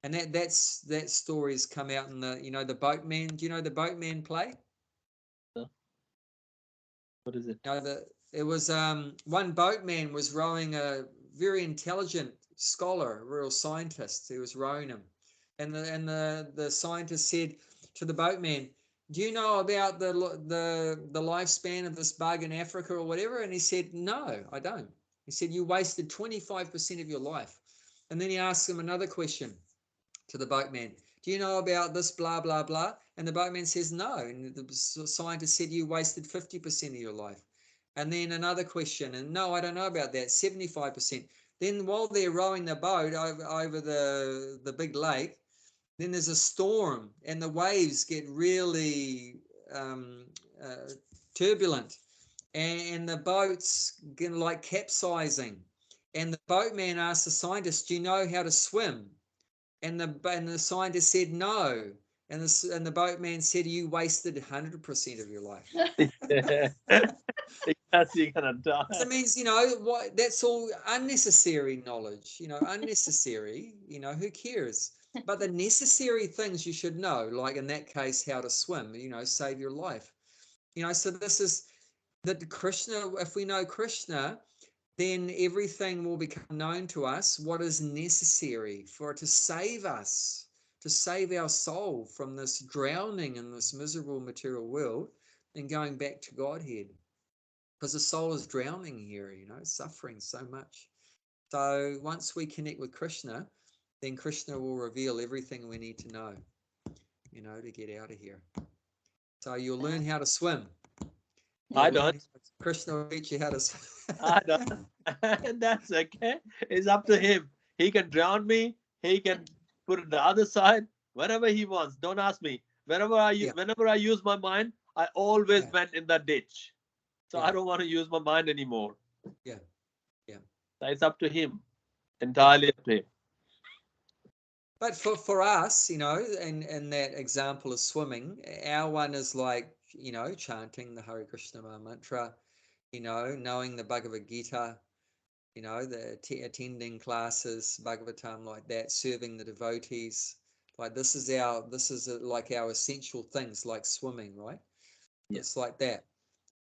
And that story's come out in the Boatman. Do you know the Boatman play? What is it? It was one boatman was rowing, a very intelligent scholar, a real scientist who was rowing him, and the scientist said to the boatman, "Do you know about the lifespan of this bug in Africa or whatever?" And he said, "No, I don't." He said, "You wasted 25% of your life." And then he asked him another question to the boatman. "Do you know about this blah, blah, blah?" And the boatman says, "No." And the scientist said, "You wasted 50% of your life." And then another question, and "No, I don't know about that, 75%. Then while they're rowing the boat over the big lake, then there's a storm and the waves get really turbulent, and the boat's getting like capsizing. And the boatman asked the scientist, "Do you know how to swim?" And the scientist said, "No." And the boatman said, "You wasted 100% of your life." Because you're gonna die. So it means, what, that's all unnecessary knowledge, unnecessary, who cares? But the necessary things you should know, like in that case, how to swim, save your life. So this is that Krishna, if we know Krishna, then everything will become known to us, what is necessary for it to save us, to save our soul from this drowning in this miserable material world and going back to Godhead. Because the soul is drowning here, suffering so much. So once we connect with Krishna, then Krishna will reveal everything we need to know, to get out of here. So you'll learn how to swim. I don't. Krishna will teach you how to swim. I don't. And that's okay. It's up to him. He can drown me. He can put it the other side. Whatever he wants. Don't ask me. Whenever I use my mind, I always went in that ditch. So I don't want to use my mind anymore. Yeah. Yeah. So it's up to him. Entirely up to him. But for us, in that example of swimming, our one is like, chanting the Hare Krishna mantra, knowing the Bhagavad Gita, attending classes, Bhagavatam like that, serving the devotees. Like this is like our essential things, like swimming, right? Yeah. It's like that.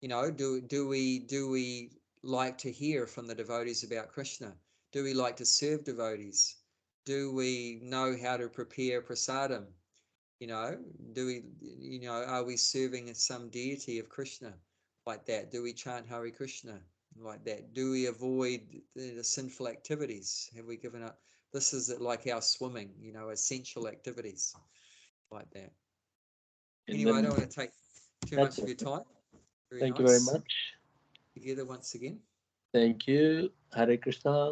Do we like to hear from the devotees about Krishna? Do we like to serve devotees? Do we know how to prepare prasadam? Do we, are we serving some deity of Krishna like that? Do we chant Hare Krishna like that? Do we avoid the sinful activities? Have we given up? This is like our swimming, essential activities like that. Anyway, I don't want to take too much of your time. Thank you very much. Together once again. Thank you. Hare Krishna.